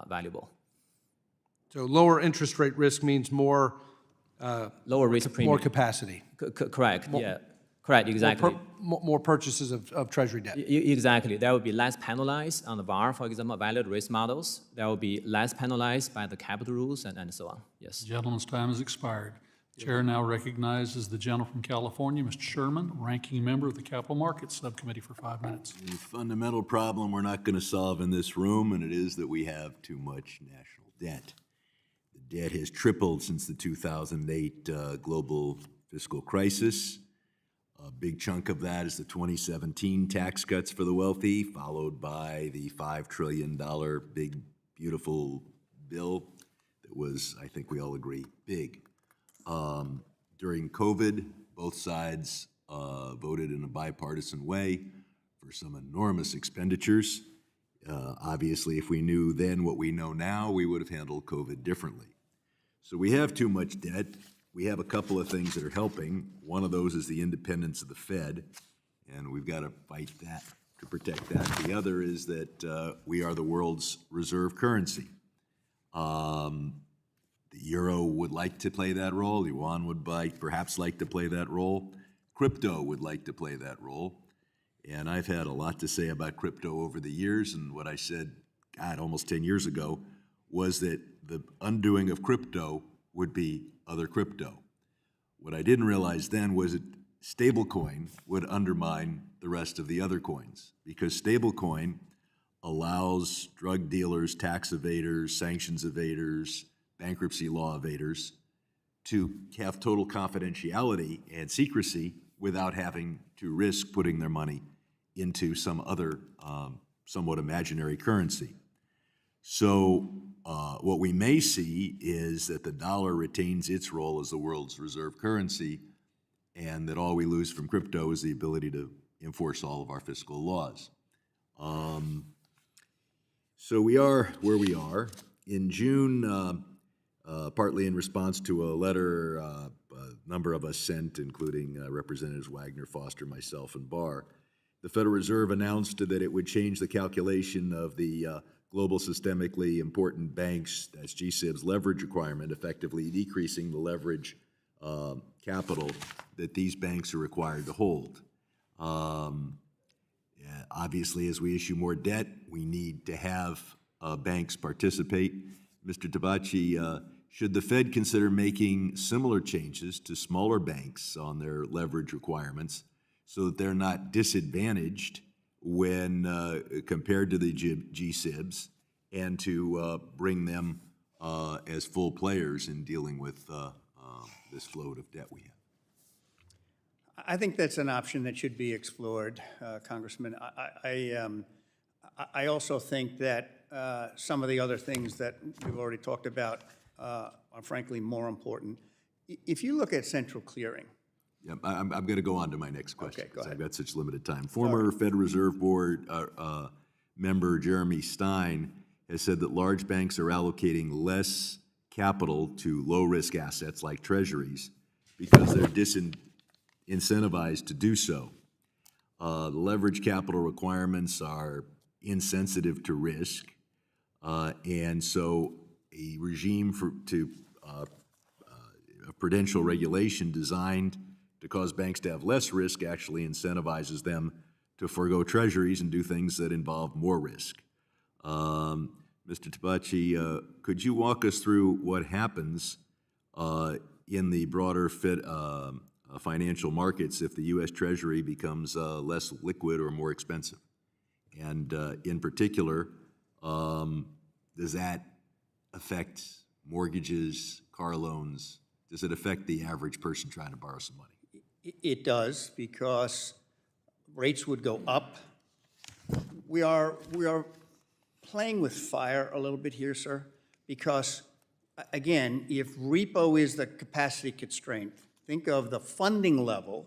valuable. So lower interest rate risk means more, Lower risk premium. more capacity, Correct, yeah. Correct, exactly. more purchases of Treasury debt. Exactly. There will be less penalized on the VaR, for example, valued risk models. There will be less penalized by the capital rules and so on. Yes. Gentleman's time has expired. Chair now recognizes the gentleman from California, Mr. Sherman, ranking member of the Capital Markets Subcommittee for 5 minutes. The fundamental problem we're not going to solve in this room, and it is that we have too much national debt. The debt has tripled since the 2008 global fiscal crisis. A big chunk of that is the 2017 tax cuts for the wealthy, followed by the $5 trillion big, beautiful bill that was, I think we all agree, big. During COVID, both sides voted in a bipartisan way for some enormous expenditures. Obviously, if we knew then what we know now, we would have handled COVID differently. So we have too much debt. We have a couple of things that are helping. One of those is the independence of the Fed, and we've got to fight that to protect that. The other is that we are the world's reserve currency. The euro would like to play that role. Yuan would perhaps like to play that role. Crypto would like to play that role. And I've had a lot to say about crypto over the years, and what I said, God, almost 10 years ago, was that the undoing of crypto would be other crypto. What I didn't realize then was that stablecoin would undermine the rest of the other coins, because stablecoin allows drug dealers, tax evaders, sanctions evaders, bankruptcy law evaders to have total confidentiality and secrecy without having to risk putting their money into some other somewhat imaginary currency. So what we may see is that the dollar retains its role as the world's reserve currency, and that all we lose from crypto is the ability to enforce all of our fiscal laws. So we are where we are. In June, partly in response to a letter a number of us sent, including Representatives Wagner, Foster, myself, and Barr, the Federal Reserve announced that it would change the calculation of the global systemically important banks, that's GSIB's leverage requirement, effectively decreasing the leverage capital that these banks are required to hold. Obviously, as we issue more debt, we need to have banks participate. Mr. Tabacchi, should the Fed consider making similar changes to smaller banks on their leverage requirements so that they're not disadvantaged when compared to the GSIBs, and to bring them as full players in dealing with this float of debt we have? I think that's an option that should be explored, Congressman. I also think that some of the other things that we've already talked about are frankly more important. If you look at central clearing. Yeah, I'm going to go on to my next question, Okay, go because I've ahead. got such limited time. Former Federal Reserve Board member Jeremy Stein has said that large banks are allocating less capital to low-risk assets like treasuries because they're disincentivized to do so. The leverage capital requirements are insensitive to risk, and so a regime of prudential regulation designed to cause banks to have less risk actually incentivizes them to forego treasuries and do things that involve more risk. Mr. Tabacchi, could you walk us through what happens in the broader financial markets if the U.S. Treasury becomes less liquid or more expensive? And in particular, does that affect mortgages, car loans? Does it affect the average person trying to borrow some money? It does, because rates would go up. We are playing with fire a little bit here, sir, because, again, if repo is the capacity constraint, think of the funding level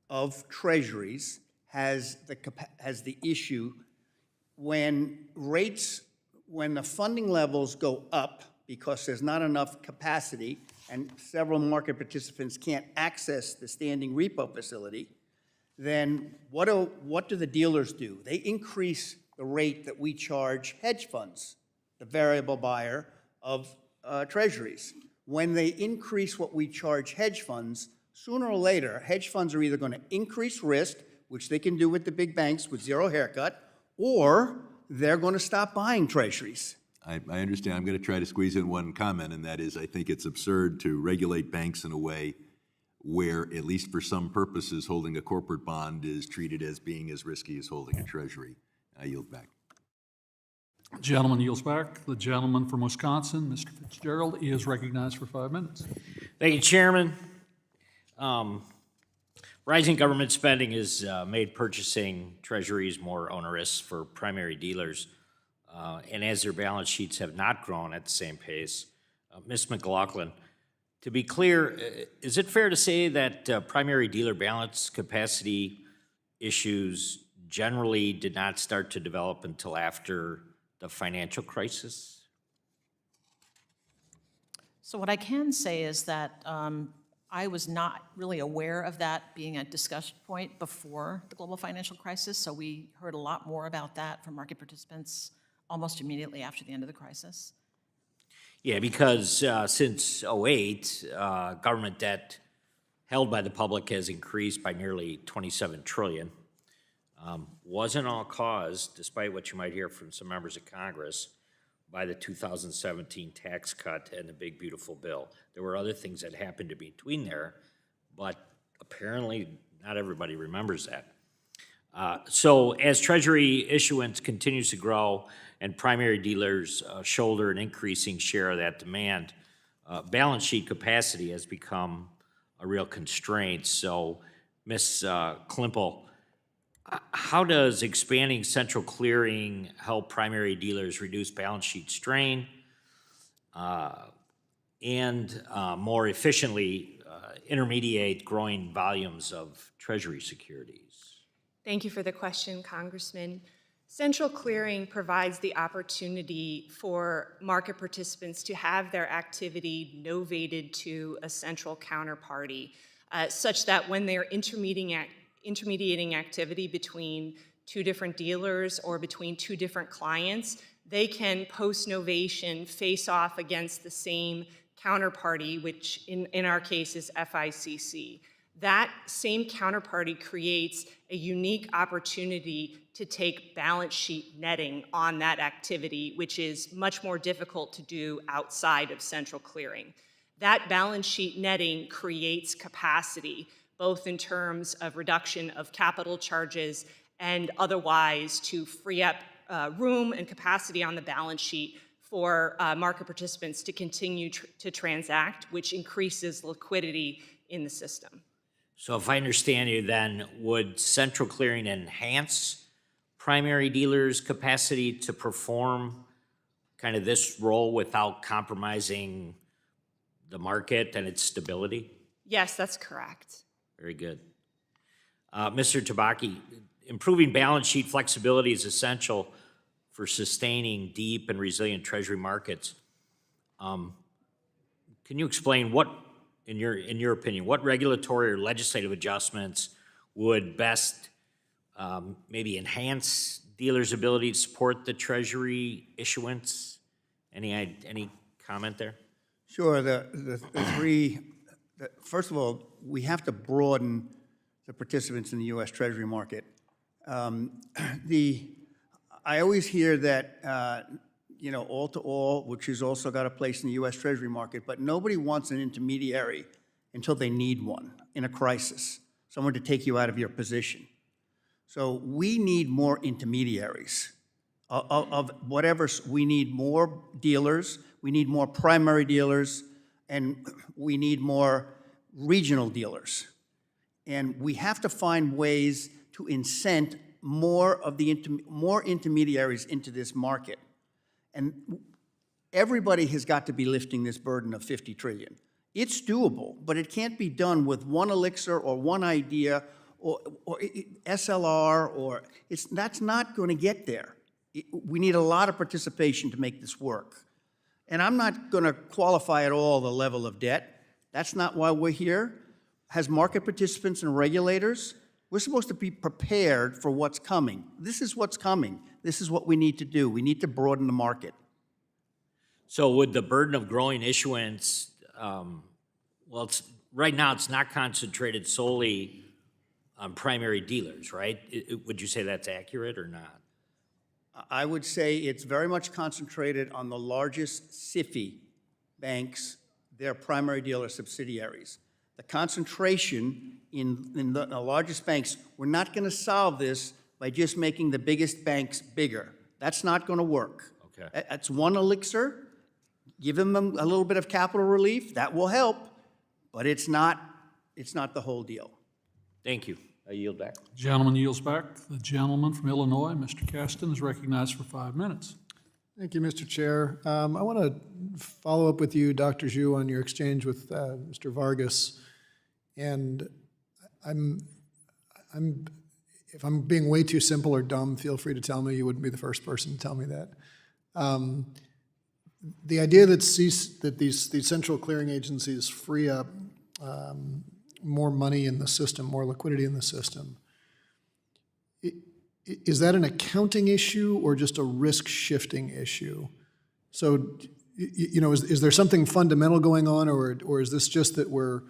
of treasuries has the issue when rates when the funding levels go up because there's not enough capacity and several market participants can't access the standing repo facility, then what do the dealers do? They increase the rate that we charge hedge funds, the variable buyer of treasuries. When they increase what we charge hedge funds, sooner or later, hedge funds are either going to increase risk, which they can do with the big banks with zero haircut, or they're going to stop buying treasuries. I understand. I'm going to try to squeeze in one comment, and that is I think it's absurd to regulate banks in a way where, at least for some purposes, holding a corporate bond is treated as being as risky as holding a treasury. I yield back. Gentleman yields back. The gentleman from Wisconsin, Mr. Fitzgerald, is recognized for 5 minutes. Thank you, Chairman. Rising government spending has made purchasing treasuries more onerous for primary dealers, and as their balance sheets have not grown at the same pace. Ms. McLaughlin, to be clear, is it fair to say that primary dealer balance capacity issues generally did not start to develop until after the financial crisis? So what I can say is that I was not really aware of that being a discussion point before the global financial crisis, so we heard a lot more about that from market participants almost immediately after the end of the crisis. Yeah, because since '08, government debt held by the public has increased by nearly $27 trillion. Wasn't all caused, despite what you might hear from some members of Congress, by the 2017 tax cut and the big beautiful bill. There were other things that happened in between there, but apparently not everybody remembers that. So as Treasury issuance continues to grow and primary dealers shoulder an increasing share of that demand, balance sheet capacity has become a real constraint. So, Ms. Klimpel, how does expanding central clearing help primary dealers reduce balance sheet strain and more efficiently intermediate growing volumes of Treasury securities? Thank you for the question, Congressman. Central clearing provides the opportunity for market participants to have their activity novated to a central counterparty, such that when they're intermediating activity between two different dealers or between two different clients, they can post-novation face off against the same counterparty, which in our case is FICC. That same counterparty creates a unique opportunity to take balance sheet netting on that activity, which is much more difficult to do outside of central clearing. That balance sheet netting creates capacity, both in terms of reduction of capital charges and otherwise to free up room and capacity on the balance sheet for market participants to continue to transact, which increases liquidity in the system. So if I understand you, then would central clearing enhance primary dealers' capacity to perform kind of this role without compromising the market and its stability? Yes, that's correct. Very good. Mr. Tabacchi, improving balance sheet flexibility is essential for sustaining deep and resilient Treasury markets. Can you explain what, in your opinion, what regulatory or legislative adjustments would best maybe enhance dealers' ability to support the Treasury issuance? Any comment there? Sure. First of all, we have to broaden the participants in the U.S. Treasury market. I always hear that, all to all, which has also got a place in the U.S. Treasury market, but nobody wants an intermediary until they need one in a crisis, someone to take you out of your position. So we need more intermediaries of whatever. We need more dealers, we need more primary dealers, and we need more regional dealers. And we have to find ways to incent more intermediaries into this market. And everybody has got to be lifting this burden of $50 trillion. It's doable, but it can't be done with one elixir or one idea or SLR, that's not going to get there. We need a lot of participation to make this work. And I'm not going to qualify at all the level of debt. That's not why we're here. As market participants and regulators, we're supposed to be prepared for what's coming. This is what's coming. This is what we need to do. We need to broaden the market. So would the burden of growing issuance, right now it's not concentrated solely on primary dealers, right? Would you say that's accurate or not? I would say it's very much concentrated on the largest SIFI banks, their primary dealer subsidiaries. The concentration in the largest banks, we're not going to solve this by just making the biggest banks bigger. That's not going to work. Okay. That's one elixir. Give them a little bit of capital relief. That will help, but it's not the whole deal. Thank you. I yield back. Gentleman yields back. The gentleman from Illinois, Mr. Caston, is recognized for 5 minutes. Thank you, Mr. Chair. I want to follow up with you, Dr. Zhu, on your exchange with Mr. Vargas. And if I'm being way too simple or dumb, feel free to tell me. You wouldn't be the first person to tell me that. The idea that these central clearing agencies free up more money in the system, more liquidity in the system, is that an accounting issue or just a risk-shifting issue? So, is there something fundamental going on, or is this just that we're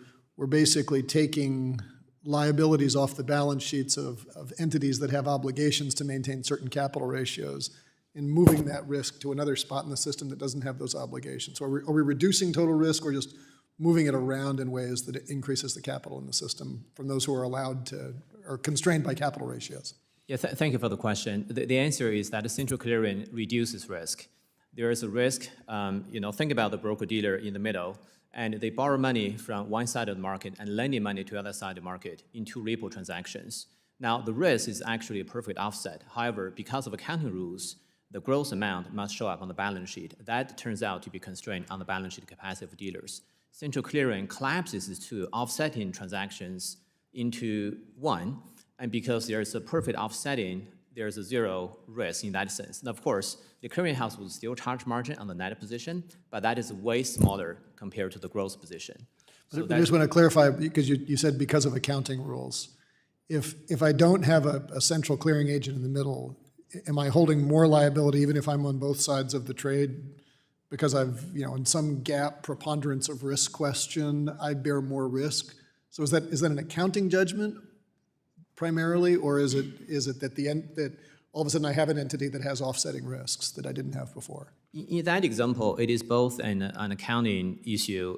basically taking liabilities off the balance sheets of entities that have obligations to maintain certain capital ratios and moving that risk to another spot in the system that doesn't have those obligations? So are we reducing total risk or just moving it around in ways that it increases the capital in the system from those who are allowed to, or constrained by capital ratios? Yeah, thank you for the question. The answer is that the central clearing reduces risk. There is a risk, think about the broker-dealer in the middle, and they borrow money from one side of the market and lending money to the other side of the market in two repo transactions. Now, the risk is actually a perfect offset. However, because of accounting rules, the gross amount must show up on the balance sheet. That turns out to be constrained on the balance sheet capacity of dealers. Central clearing collapses these two offsetting transactions into one, and because there's a perfect offsetting, there's a zero risk in that sense. And of course, the clearinghouse will still charge margin on the net position, but that is way smaller compared to the gross position. But I just want to clarify, because you said because of accounting rules. If I don't have a central clearing agent in the middle, am I holding more liability even if I'm on both sides of the trade? Because I've, in some gap preponderance of risk question, I bear more risk. So is that an accounting judgment primarily, or is it that that all of a sudden I have an entity that has offsetting risks that I didn't have before? In that example, it is both an accounting issue.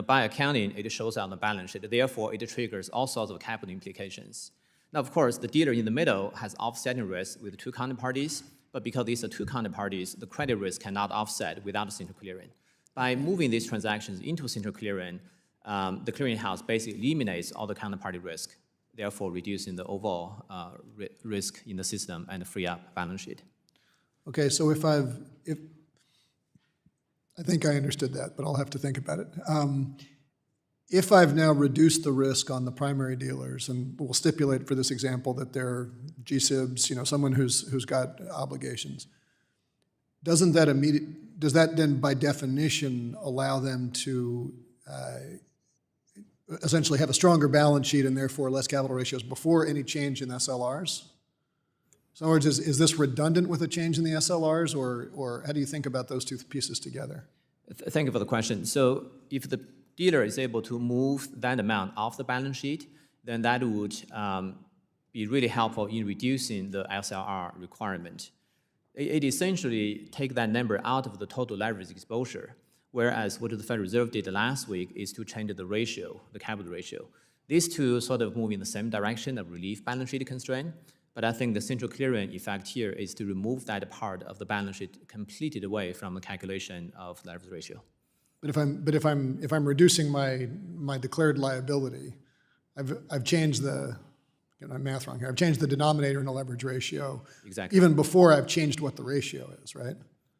By accounting, it shows on the balance sheet. Therefore, it triggers all sorts of capital implications. Now, of course, the dealer in the middle has offsetting risk with two counterparties, but because these are two counterparties, the credit risk cannot offset without central clearing. By moving these transactions into central clearing, the clearinghouse basically eliminates all the counterparty risk, therefore reducing the overall risk in the system and free up balance sheet. Okay, so if I think I understood that, but I'll have to think about it. If I've now reduced the risk on the primary dealers, and we'll stipulate for this example that they're GSIBs, someone who's got obligations, does that then by definition allow them to essentially have a stronger balance sheet and therefore less capital ratios before any change in SLRs? So in other words, is this redundant with a change in the SLRs, or how do you think about those two pieces together? Thank you for the question. So if the dealer is able to move that amount off the balance sheet, then that would be really helpful in reducing the SLR requirement. It essentially takes that number out of the total leverage exposure, whereas what the Federal Reserve did last week is to change the ratio, the capital ratio. These two sort of move in the same direction of relief balance sheet constraint, but I think the central clearing effect here is to remove that part of the balance sheet completely away from the calculation of the leverage ratio. But if I'm reducing my declared liability, I've changed get my math wrong here. I've changed the denominator in the leverage ratio. Exactly. Even before I've changed what the ratio is, right?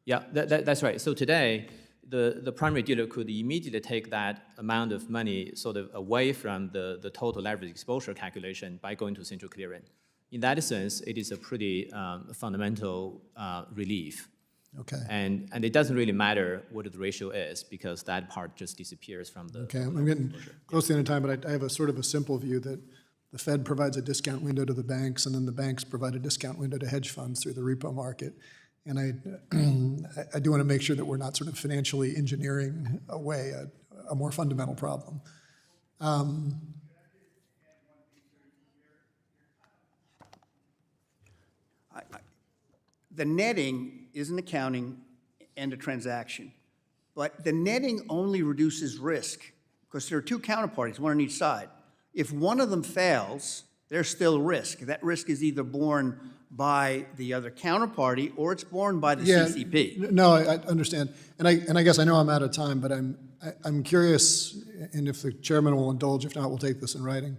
Yeah, that's right. So today, the primary dealer could immediately take that amount of money sort of away from the total leverage exposure calculation by going to central clearing. In that sense, it is a pretty fundamental relief. Okay. And it doesn't really matter what the ratio is, because that part just disappears from the. Okay, I'm getting close to the end of time, but I have a sort of a simple view that the Fed provides a discount window to the banks, and then the banks provide a discount window to hedge funds through the repo market. And I do want to make sure that we're not sort of financially engineering away a more fundamental problem. The netting is an accounting and a transaction, but the netting only reduces risk because there are two counterparties, one on each side. If one of them fails, there's still risk. That risk is either borne by the other counterparty or it's borne by the CCP. No, I understand, and I guess I know I'm out of time, but I'm curious, and if the chairman will indulge, if not, we'll take this in writing.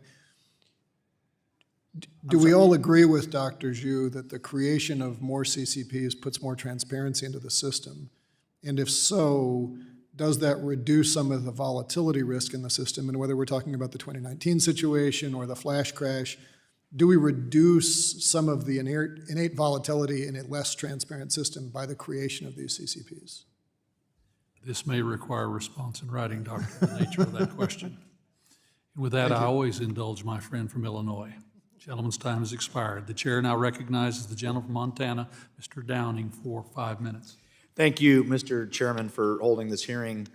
Do we all agree with Dr. Zhu that the creation of more CCPs puts more transparency into the system? And if so, does that reduce some of the volatility risk in the system? And whether we're talking about the 2019 situation or the flash crash, do we reduce some of the innate volatility in a less transparent system by the creation of these CCPs? This may require a response in writing, Doctor, the nature of that question. And with that, I always indulge my friend from Illinois. Gentleman's time has expired. The chair now recognizes the gentleman from Montana, Mr. Downing, for 5 minutes. Thank you, Mr. Chairman, for holding this hearing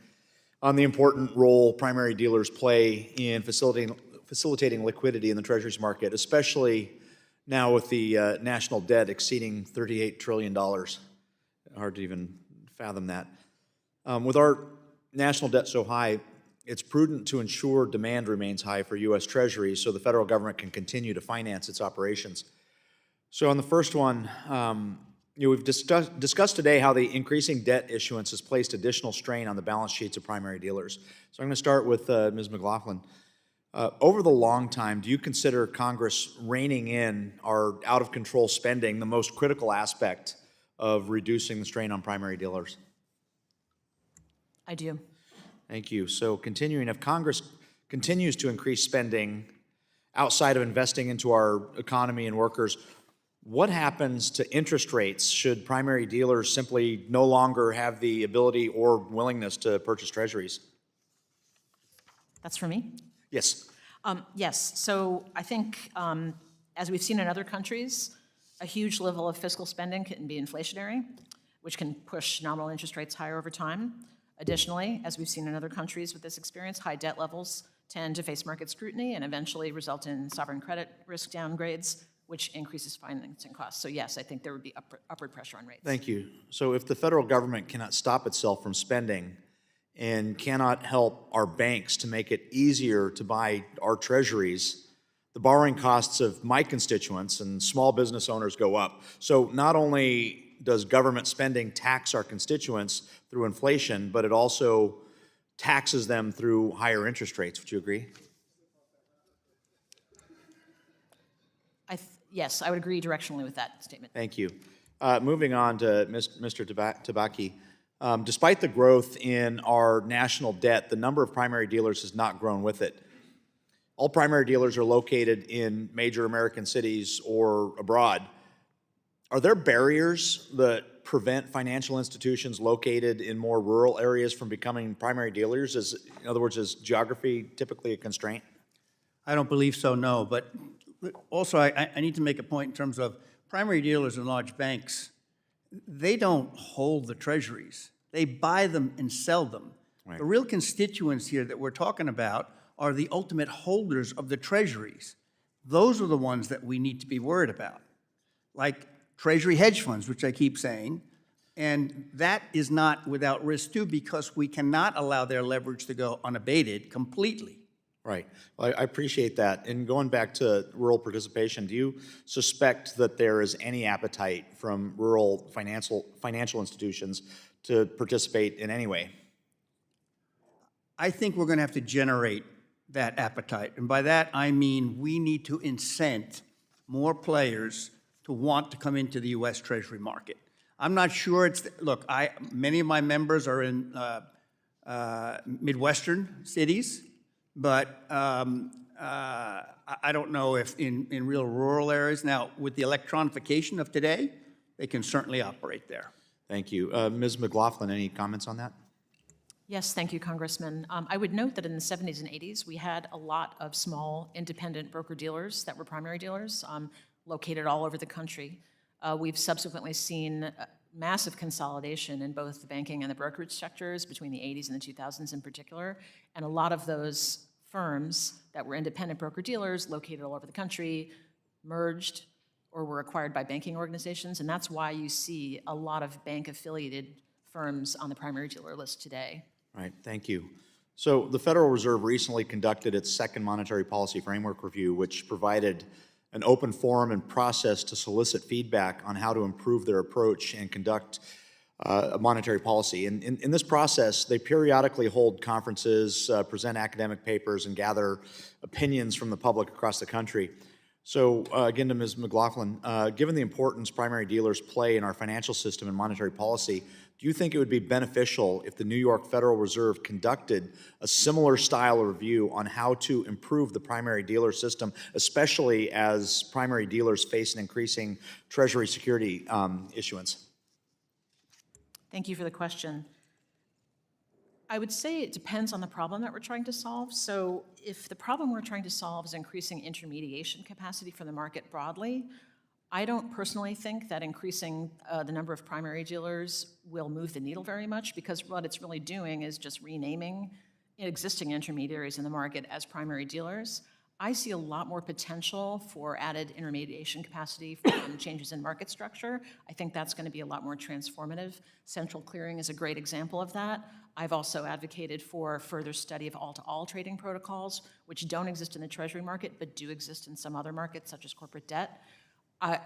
on the important role primary dealers play in facilitating liquidity in the Treasuries market, especially now with the national debt exceeding $38 trillion. Hard to even fathom that. With our national debt so high, it's prudent to ensure demand remains high for U.S. Treasuries so the federal government can continue to finance its operations. So on the first one, we've discussed today how the increasing debt issuance has placed additional strain on the balance sheets of primary dealers. So I'm going to start with Ms. McLaughlin. Over the long time, do you consider Congress reining in our out-of-control spending the most critical aspect of reducing the strain on primary dealers? I do. Thank you. So continuing, if Congress continues to increase spending outside of investing into our economy and workers, what happens to interest rates should primary dealers simply no longer have the ability or willingness to purchase treasuries? That's for me? Yes. Yes, so I think, as we've seen in other countries, a huge level of fiscal spending can be inflationary, which can push nominal interest rates higher over time. Additionally, as we've seen in other countries with this experience, high debt levels tend to face market scrutiny and eventually result in sovereign credit risk downgrades, which increases financing costs. So yes, I think there would be upward pressure on rates. Thank you. So if the federal government cannot stop itself from spending and cannot help our banks to make it easier to buy our treasuries, the borrowing costs of my constituents and small business owners go up. So not only does government spending tax our constituents through inflation, but it also taxes them through higher interest rates. Would you agree? Yes, I would agree directionally with that statement. Thank you. Moving on to Mr. Tabacchi. Despite the growth in our national debt, the number of primary dealers has not grown with it. All primary dealers are located in major American cities or abroad. Are there barriers that prevent financial institutions located in more rural areas from becoming primary dealers? In other words, is geography typically a constraint? I don't believe so, no. But also, I need to make a point in terms of primary dealers and large banks. They don't hold the treasuries. They buy them and sell them. Right. The real constituents here that we're talking about are the ultimate holders of the treasuries. Those are the ones that we need to be worried about, like treasury hedge funds, which I keep saying. And that is not without risk, too, because we cannot allow their leverage to go unabated completely. Right. Well, I appreciate that. And going back to rural participation, do you suspect that there is any appetite from rural financial institutions to participate in any way? I think we're going to have to generate that appetite. And by that, I mean we need to incent more players to want to come into the U.S. Treasury market. I'm not sure it's, look, many of my members are in Midwestern cities, but I don't know if in real rural areas. Now, with the electronification of today, they can certainly operate there. Thank you. Ms. McLaughlin, any comments on that? Yes, thank you, Congressman. I would note that in the 70s and 80s, we had a lot of small independent broker-dealers that were primary dealers located all over the country. We've subsequently seen massive consolidation in both the banking and the brokerage sectors between the 80s and the 2000s in particular, and a lot of those firms that were independent broker-dealers located all over the country merged or were acquired by banking organizations, and that's why you see a lot of bank-affiliated firms on the primary dealer list today. All right, thank you. So the Federal Reserve recently conducted its second monetary policy framework review, which provided an open forum and process to solicit feedback on how to improve their approach and conduct monetary policy. And in this process, they periodically hold conferences, present academic papers, and gather opinions from the public across the country. So again, to Ms. McLaughlin, given the importance primary dealers play in our financial system and monetary policy, do you think it would be beneficial if the New York Federal Reserve conducted a similar style of review on how to improve the primary dealer system, especially as primary dealers face an increasing Treasury security issuance? Thank you for the question. I would say it depends on the problem that we're trying to solve. So if the problem we're trying to solve is increasing intermediation capacity for the market broadly, I don't personally think that increasing the number of primary dealers will move the needle very much, because what it's really doing is just renaming existing intermediaries in the market as primary dealers. I see a lot more potential for added intermediation capacity from changes in market structure. I think that's going to be a lot more transformative. Central clearing is a great example of that. I've also advocated for further study of all-to-all trading protocols, which don't exist in the Treasury market, but do exist in some other markets, such as corporate debt.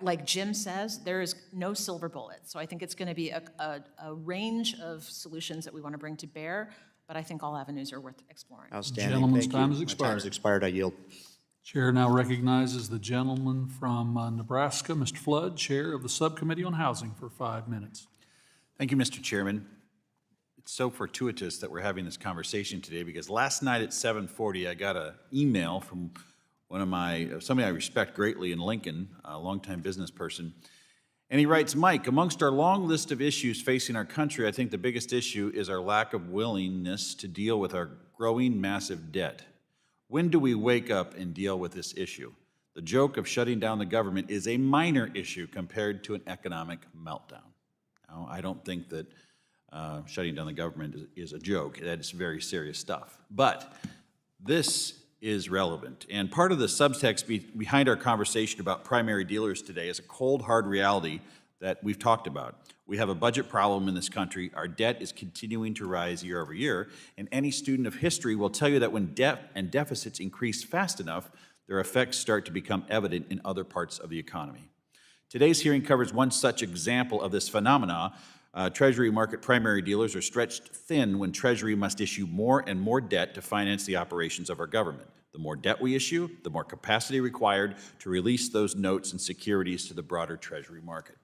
Like Jim says, there is no silver bullet. So I think it's going to be a range of solutions that we want to bring to bear, but I think all avenues are worth exploring. Outstanding. Gentleman's Thank time you. has My expired. time has expired. I yield. Chair now recognizes the gentleman from Nebraska, Mr. Flood, Chair of the Subcommittee on Housing, for 5 minutes. Thank you, Mr. Chairman. It's so fortuitous that we're having this conversation today, because last night at 7:40, I got an email from somebody I respect greatly in Lincoln, a longtime business person. And he writes, Mike, amongst our long list of issues facing our country, I think the biggest issue is our lack of willingness to deal with our growing massive debt. When do we wake up and deal with this issue? The joke of shutting down the government is a minor issue compared to an economic meltdown. Now, I don't think that shutting down the government is a joke. That is very serious stuff. But this is relevant. And part of the subtext behind our conversation about primary dealers today is a cold, hard reality that we've talked about. We have a budget problem in this country. Our debt is continuing to rise year over year. And any student of history will tell you that when debt and deficits increase fast enough, their effects start to become evident in other parts of the economy. Today's hearing covers one such example of this phenomena. Treasury market primary dealers are stretched thin when Treasury must issue more and more debt to finance the operations of our government. The more debt we issue, the more capacity required to release those notes and securities to the broader Treasury market.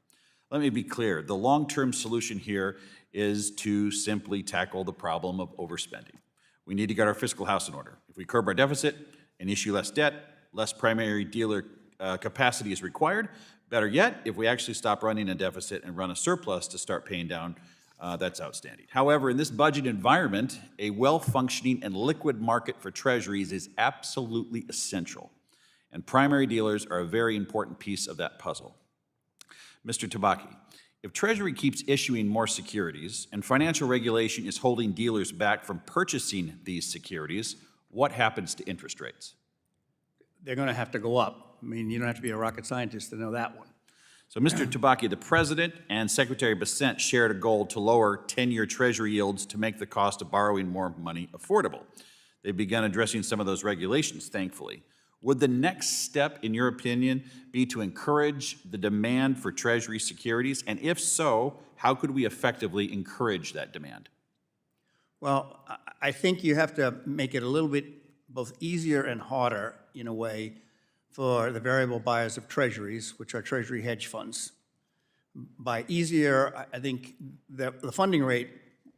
Let me be clear. The long-term solution here is to simply tackle the problem of overspending. We need to get our fiscal house in order. If we curb our deficit and issue less debt, less primary dealer capacity is required. Better yet, if we actually stop running a deficit and run a surplus to start paying down, that's outstanding. However, in this budget environment, a well-functioning and liquid market for treasuries is absolutely essential. And primary dealers are a very important piece of that puzzle. Mr. Tabacchi, if Treasury keeps issuing more securities and financial regulation is holding dealers back from purchasing these securities, what happens to interest rates? They're going to have to go up. I mean, you don't have to be a rocket scientist to know that one. So, Mr. Tabacchi, the President and Secretary Bessent shared a goal to lower 10-year Treasury yields to make the cost of borrowing more money affordable. They've begun addressing some of those regulations, thankfully. Would the next step, in your opinion, be to encourage the demand for Treasury securities? And if so, how could we effectively encourage that demand? Well, I think you have to make it a little bit both easier and harder, in a way, for the variable buyers of treasuries, which are treasury hedge funds. By easier, I think the funding rate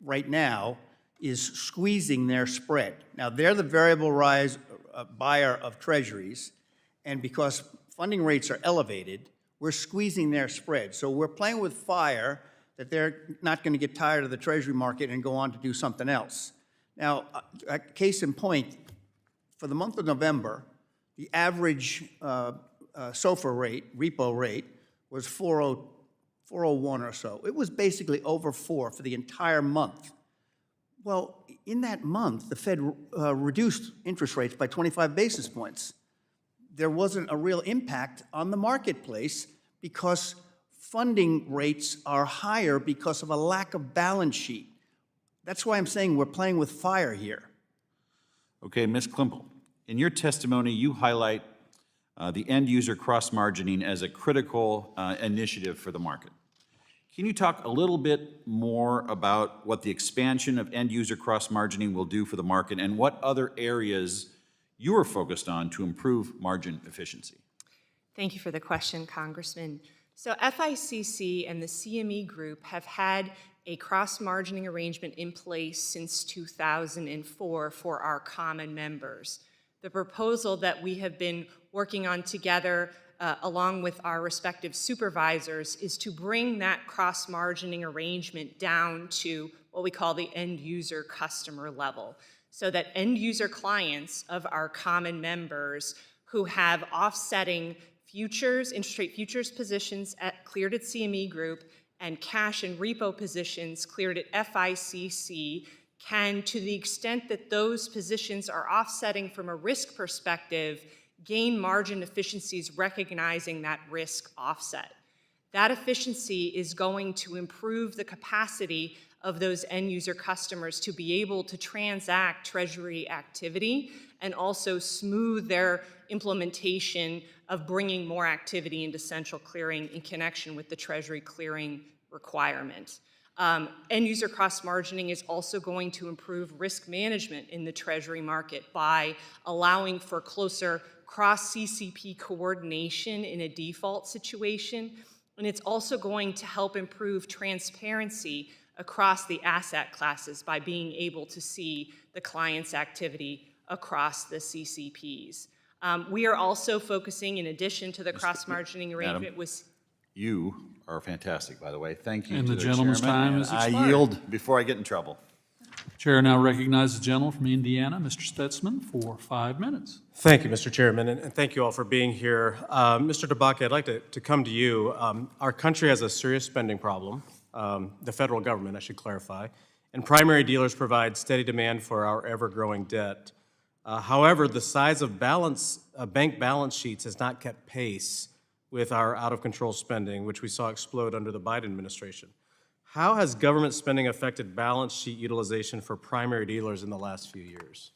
right now is squeezing their spread. Now, they're the variable buyer of treasuries, and because funding rates are elevated, we're squeezing their spread. So we're playing with fire that they're not going to get tired of the treasury market and go on to do something else. Now, case in point, for the month of November, the average SOFR rate, repo rate, was 401 or so. It was basically over 4 for the entire month. Well, in that month, the Fed reduced interest rates by 25 basis points. There wasn't a real impact on the marketplace because funding rates are higher because of a lack of balance sheet. That's why I'm saying we're playing with fire here. Okay, Ms. Klimpel, in your testimony, you highlight the end-user cross-margining as a critical initiative for the market. Can you talk a little bit more about what the expansion of end-user cross-margining will do for the market and what other areas you are focused on to improve margin efficiency? Thank you for the question, Congressman. So FICC and the CME Group have had a cross-margining arrangement in place since 2004 for our common members. The proposal that we have been working on together along with our respective supervisors is to bring that cross-margining arrangement down to what we call the end-user customer level, so that end-user clients of our common members who have offsetting futures, interest rate futures positions cleared at CME Group and cash and repo positions cleared at FICC can, to the extent that those positions are offsetting from a risk perspective, gain margin efficiencies recognizing that risk offset. That efficiency is going to improve the capacity of those end-user customers to be able to transact Treasury activity and also smooth their implementation of bringing more activity into central clearing in connection with the Treasury clearing requirement. End-user cross-margining is also going to improve risk management in the Treasury market by allowing for closer cross-CCP coordination in a default situation, and it's also going to help improve transparency across the asset classes by being able to see the client's activity across the CCPs. We are also focusing, in addition to the cross-margining arrangement, with... You are fantastic, by the way. Thank you And to the gentleman's chairman, time and has expired. I yield before I get in trouble. Chair now recognizes the gentleman from Indiana, Mr. Stutzman, for 5 minutes. Thank you, Mr. Chairman, and thank you all for being here. Mr. Tabacchi, I'd like to come to you. Our country has a serious spending problem, the federal government, I should clarify, and primary dealers provide steady demand for our ever-growing debt. However, the size of bank balance sheets has not kept pace with our out-of-control spending, which we saw explode under the Biden administration. How has government spending affected balance sheet utilization for primary dealers in the last few years?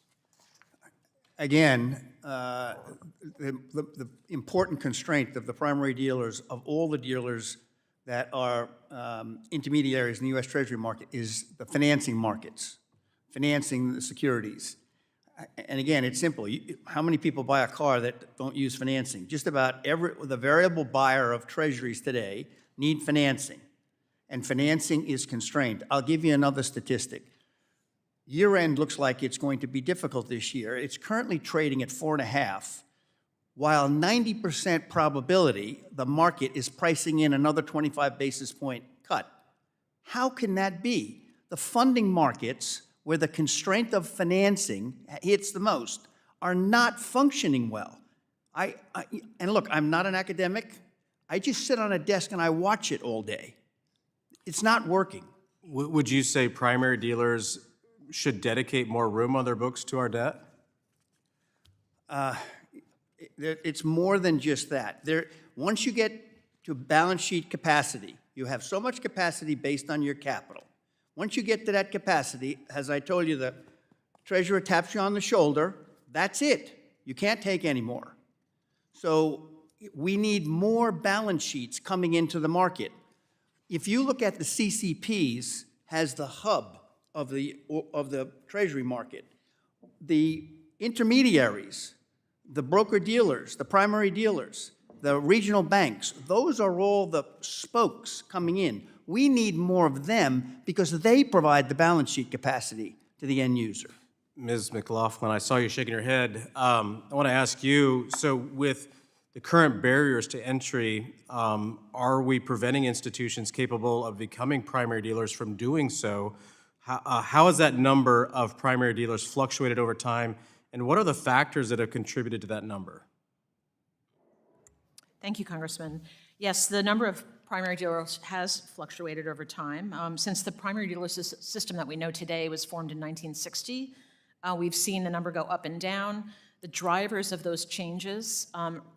Again, the important constraint of the primary dealers, of all the dealers that are intermediaries in the U.S. Treasury market, is the financing markets, financing the securities. And again, it's simple. How many people buy a car that don't use financing? Just about the variable buyer of treasuries today need financing, and financing is constrained. I'll give you another statistic. Year-end looks like it's going to be difficult this year. It's currently trading at 4.5, while 90% probability the market is pricing in another 25 basis point cut. How can that be? The funding markets, where the constraint of financing hits the most, are not functioning well. And look, I'm not an academic. I just sit on a desk and I watch it all day. It's not working. Would you say primary dealers should dedicate more room on their books to our debt? It's more than just that. Once you get to balance sheet capacity, you have so much capacity based on your capital. Once you get to that capacity, as I told you, the treasurer taps you on the shoulder, that's it. You can't take any more. So we need more balance sheets coming into the market. If you look at the CCPs as the hub of the treasury market, the intermediaries, the broker-dealers, the primary dealers, the regional banks, those are all the spokes coming in. We need more of them because they provide the balance sheet capacity to the end user. Ms. McLaughlin, I saw you shaking your head. I want to ask you, so with the current barriers to entry, are we preventing institutions capable of becoming primary dealers from doing so? How has that number of primary dealers fluctuated over time, and what are the factors that have contributed to that number? Thank you, Congressman. Yes, the number of primary dealers has fluctuated over time. Since the primary dealer system that we know today was formed in 1960, we've seen the number go up and down. The drivers of those changes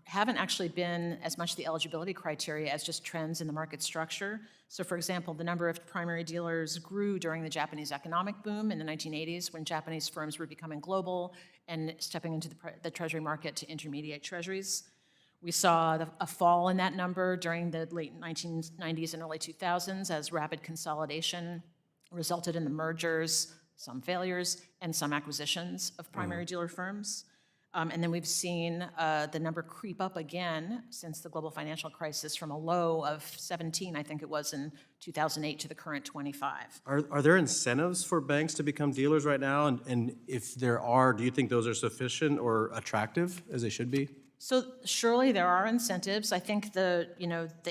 haven't actually been as much the eligibility criteria as just trends in the market structure. So for example, the number of primary dealers grew during the Japanese economic boom in the 1980s when Japanese firms were becoming global and stepping into the Treasury market to intermediate treasuries. We saw a fall in that number during the late 1990s and early 2000s as rapid consolidation resulted in the mergers, some failures, and some acquisitions of primary dealer firms. And then we've seen the number creep up again since the global financial crisis from a low of 17, I think it was, in 2008 to the current 25. Are there incentives for banks to become dealers right now? And if there are, do you think those are sufficient or attractive as they should be? So surely there are incentives. I think the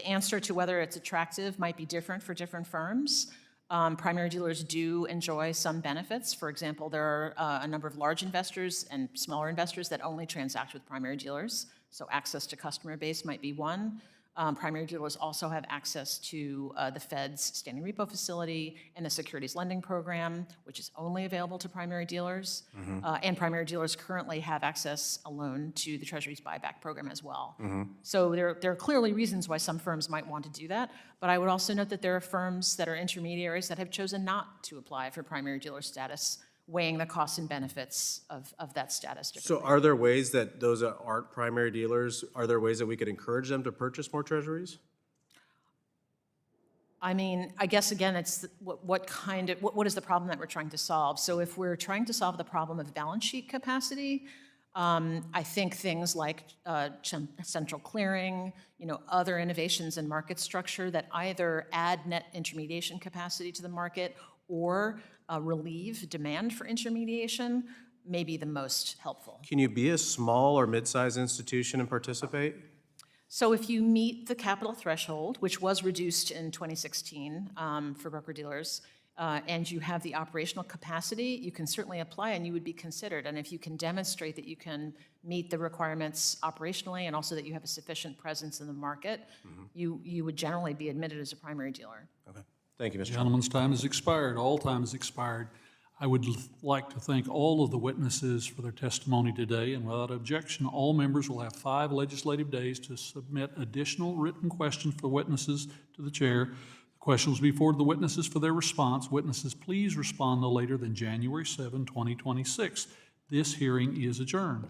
answer to whether it's attractive might be different for different firms. Primary dealers do enjoy some benefits. For example, there are a number of large investors and smaller investors that only transact with primary dealers. So access to customer base might be one. Primary dealers also have access to the Fed's standing repo facility and the securities lending program, which is only available to primary dealers. And primary dealers currently have access alone to the Treasury's buyback program as well. So there are clearly reasons why some firms might want to do that, but I would also note that there are firms that are intermediaries that have chosen not to apply for primary dealer status, weighing the costs and benefits of that status differently. So are there ways that those that aren't primary dealers, are there ways that we could encourage them to purchase more treasuries? I mean, I guess, again, it's what is the problem that we're trying to solve? So if we're trying to solve the problem of balance sheet capacity, I think things like central clearing, other innovations in market structure that either add net intermediation capacity to the market or relieve demand for intermediation may be the most helpful. Can you be a small or mid-sized institution and participate? So if you meet the capital threshold, which was reduced in 2016 for broker-dealers, and you have the operational capacity, you can certainly apply and you would be considered. And if you can demonstrate that you can meet the requirements operationally and also that you have a sufficient presence in the market, you would generally be admitted as a primary dealer. Okay. Thank you, Mr. Chairman. Gentleman's time has expired. All time has expired. I would like to thank all of the witnesses for their testimony today, and without objection, all members will have 5 legislative days to submit additional written questions for witnesses to the chair. The questions will be forwarded to the witnesses for their response. Witnesses, please respond no later than January 7, 2026. This hearing is adjourned.